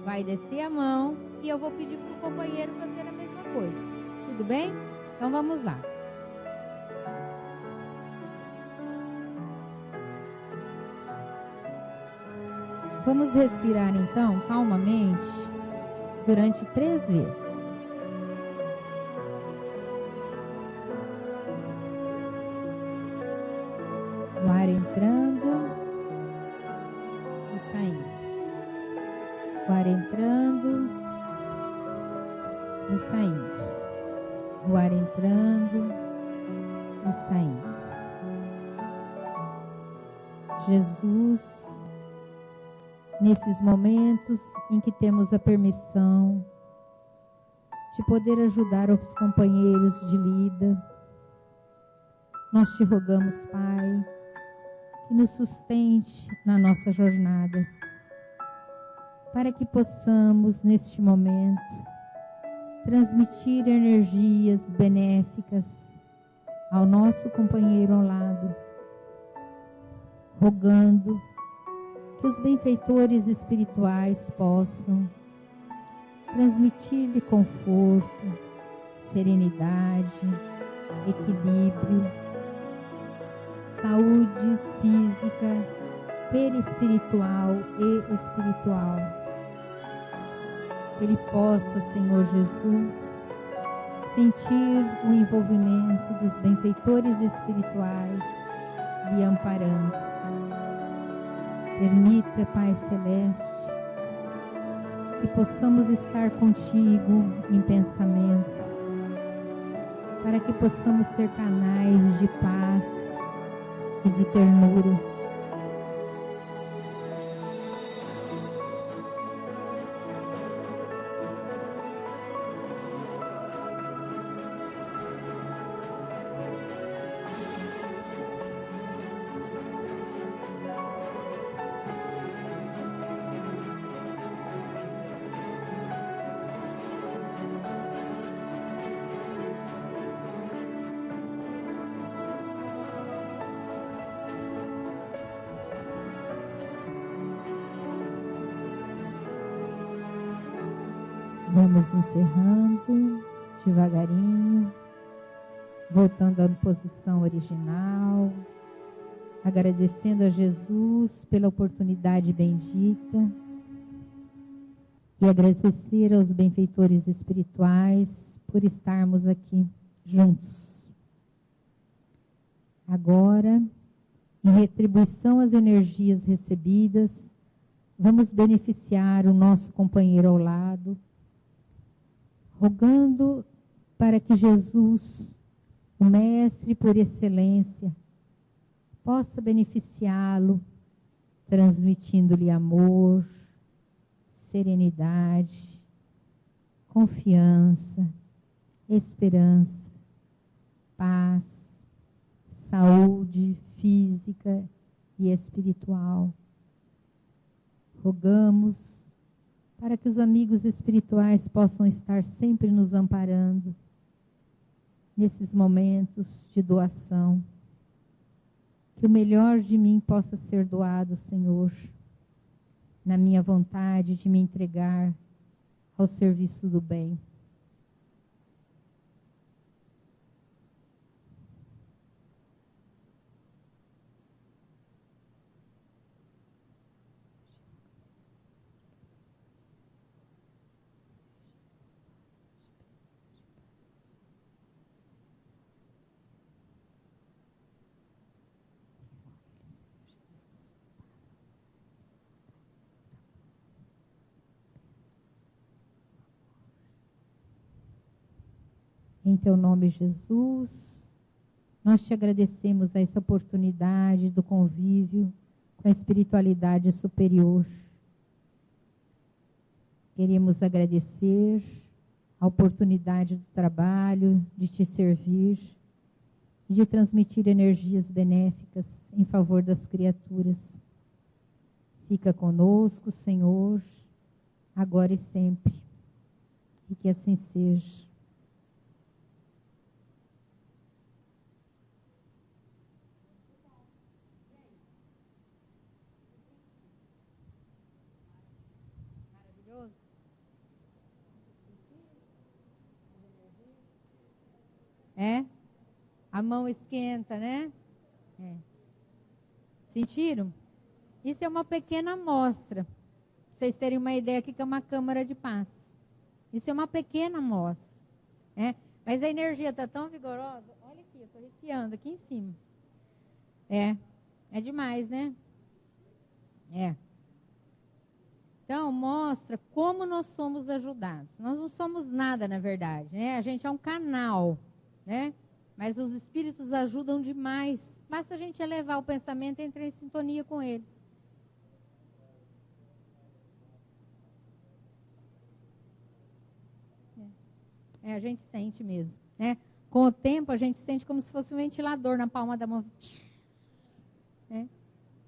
Speaker 6: vai descer a mão e eu vou pedir para o companheiro fazer a mesma coisa. Tudo bem? Então vamos lá. Vamos respirar então calmamente durante 3 vezes. O ar entrando e saindo. O ar entrando e saindo. O ar entrando e saindo. Jesus, nesses momentos em que temos a permissão de poder ajudar os companheiros de lida, nós te rogamos, Pai, que nos sustente na nossa jornada, para que possamos, neste momento, transmitir energias benéficas ao nosso companheiro ao lado, rogando que os benfeitores espirituais possam transmitir-lhe conforto, serenidade, equilíbrio, saúde física, perispiritual e espiritual. Que ele possa, Senhor Jesus, sentir o envolvimento dos benfeitores espirituais lhe amparando. Permita, Pai Celeste, que possamos estar contigo em pensamento, para que possamos ser canais de paz e de ternura. Vamos encerrando devagarinho, voltando à posição original, agradecendo a Jesus pela oportunidade bendita e agradecer aos benfeitores espirituais por estarmos aqui juntos. Agora, em retribuição às energias recebidas, vamos beneficiar o nosso companheiro ao lado, rogando para que Jesus, o Mestre por excelência, possa beneficiá-lo, transmitindo-lhe amor, serenidade, confiança, esperança, paz, saúde física e espiritual. Rogamos para que os amigos espirituais possam estar sempre nos amparando nesses momentos de doação. Que o melhor de mim possa ser doado, Senhor, na minha vontade de me entregar ao serviço do bem. Em teu nome, Jesus, nós te agradecemos a essa oportunidade do convívio com a espiritualidade superior. Queremos agradecer a oportunidade do trabalho, de te servir e de transmitir energias benéficas em favor das criaturas. Fica conosco, Senhor, agora e sempre. E que assim seja. É? A mão esquenta, né? É. Sentiram? Isso é uma pequena amostra. Pra vocês terem uma ideia aqui que é uma câmara de paz. Isso é uma pequena amostra. Né? Mas a energia está tão vigorosa. Olha aqui, eu estou arrepiando aqui em cima. É demais, né? É. Então, mostra como nós somos ajudados. Nós não somos nada, na verdade, né? A gente é um canal, né? Mas os espíritos ajudam demais. Basta a gente elevar o pensamento e entrar em sintonia com eles. A gente sente mesmo, né? Com o tempo, a gente sente como se fosse um ventilador na palma da mão. Né?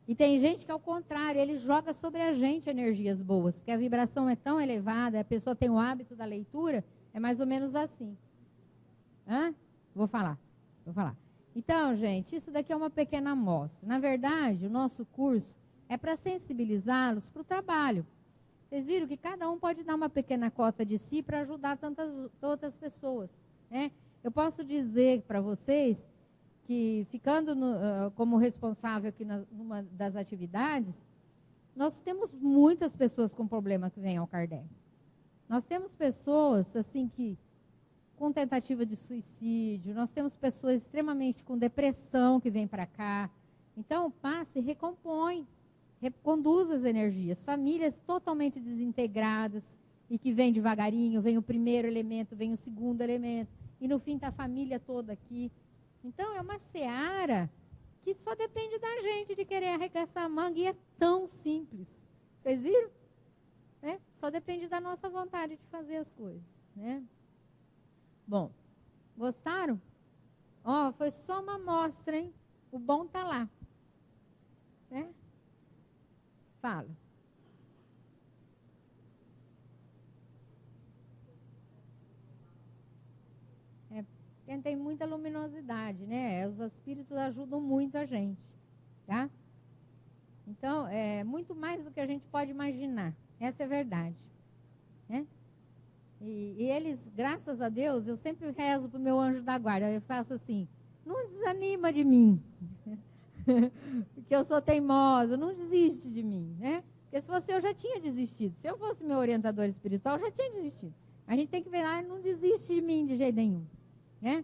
Speaker 6: E tem gente que, ao contrário, ele joga sobre a gente energias boas, porque a vibração é tão elevada, a pessoa tem o hábito da leitura, é mais ou menos assim. Vou falar. Então, gente, isso daqui é uma pequena amostra. Na verdade, o nosso curso é para sensibilizá-los para o trabalho. Vocês viram que cada um pode dar uma pequena cota de si para ajudar tantas outras pessoas, né? Eu posso dizer para vocês que, ficando como responsável aqui numa das atividades, nós temos muitas pessoas com problema que vêm ao Kardec. Nós temos pessoas assim que com tentativa de suicídio, nós temos pessoas extremamente com depressão que vêm para cá. Então, o passe recompõe, reconduz as energias. Famílias totalmente desintegradas e que vêm devagarinho, vem o primeiro elemento, vem o segundo elemento, e no fim está a família toda aqui. Então, é uma seara que só depende da gente de querer arregaçar a manga, e é tão simples. Vocês viram? Né? Só depende da nossa vontade de fazer as coisas, né? Bom, gostaram? Ó, foi só uma amostra, hein? O bom tá lá. Né? Fala. Quem tem muita luminosidade, né? Os espíritos ajudam muito a gente, tá? Então, é muito mais do que a gente pode imaginar. Essa é a verdade, né? E eles, graças a Deus, eu sempre rezo para o meu anjo da guarda. Eu faço assim, não desanima de mim, porque eu sou teimosa, não desiste de mim, né? Porque se fosse eu já tinha desistido. Se eu fosse meu orientador espiritual, eu já tinha desistido. A gente tem que ver lá, não desiste de mim de jeito nenhum, né?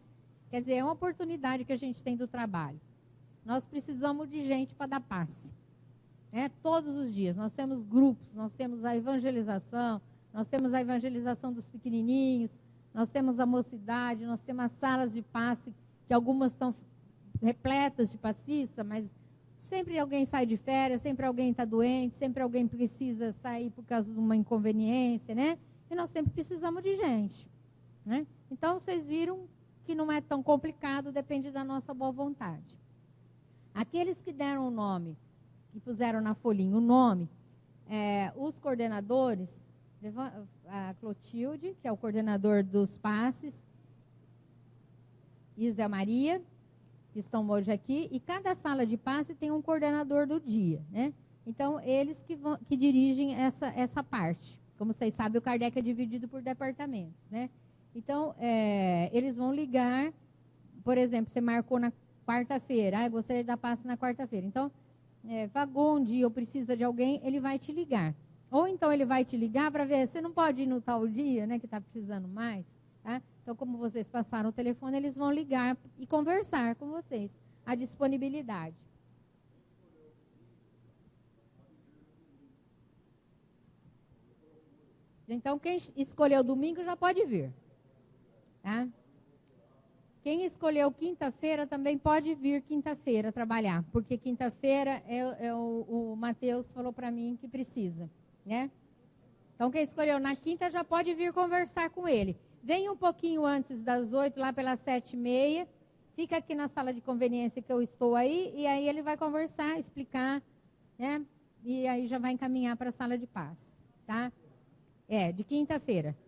Speaker 6: Quer dizer, é uma oportunidade que a gente tem do trabalho. Nós precisamos de gente para dar passe, né? Todos os dias. Nós temos grupos, nós temos a evangelização, nós temos a evangelização dos pequenininhos, nós temos a mocidade, nós temos as salas de passe, que algumas estão repletas de passista, mas sempre alguém sai de férias, sempre alguém está doente, sempre alguém precisa sair por causa de uma inconveniência, né? E nós sempre precisamos de gente, né? Então, vocês viram que não é tão complicado, depende da nossa boa vontade. Aqueles que deram o nome, que puseram na folhinha o nome, os coordenadores, a Clotilde, que é o coordenador dos passes, e Zé Maria, que estão hoje aqui, e cada sala de passe tem um coordenador do dia, né? Então, eles que dirigem essa parte. Como vocês sabem, o Kardec é dividido por departamentos, né? Então, eles vão ligar, por exemplo, você marcou na quarta-feira, eu gostaria de dar passe na quarta-feira. Então, vagou um dia ou precisa de alguém, ele vai te ligar. Ou então ele vai te ligar para ver, você não pode ir no tal dia, né, que está precisando mais, tá? Então, como vocês passaram o telefone, eles vão ligar e conversar com vocês, a disponibilidade. Então, quem escolheu domingo já pode vir, tá? Quem escolheu quinta-feira também pode vir quinta-feira trabalhar, porque quinta-feira o Matheus falou para mim que precisa, né? Então, quem escolheu na quinta já pode vir conversar com ele. Vem um pouquinho antes das 8, lá pelas 7h30, fica aqui na sala de conveniência que eu estou aí, e aí ele vai conversar, explicar, né? E aí já vai encaminhar para a sala de paz, tá? De quinta-feira.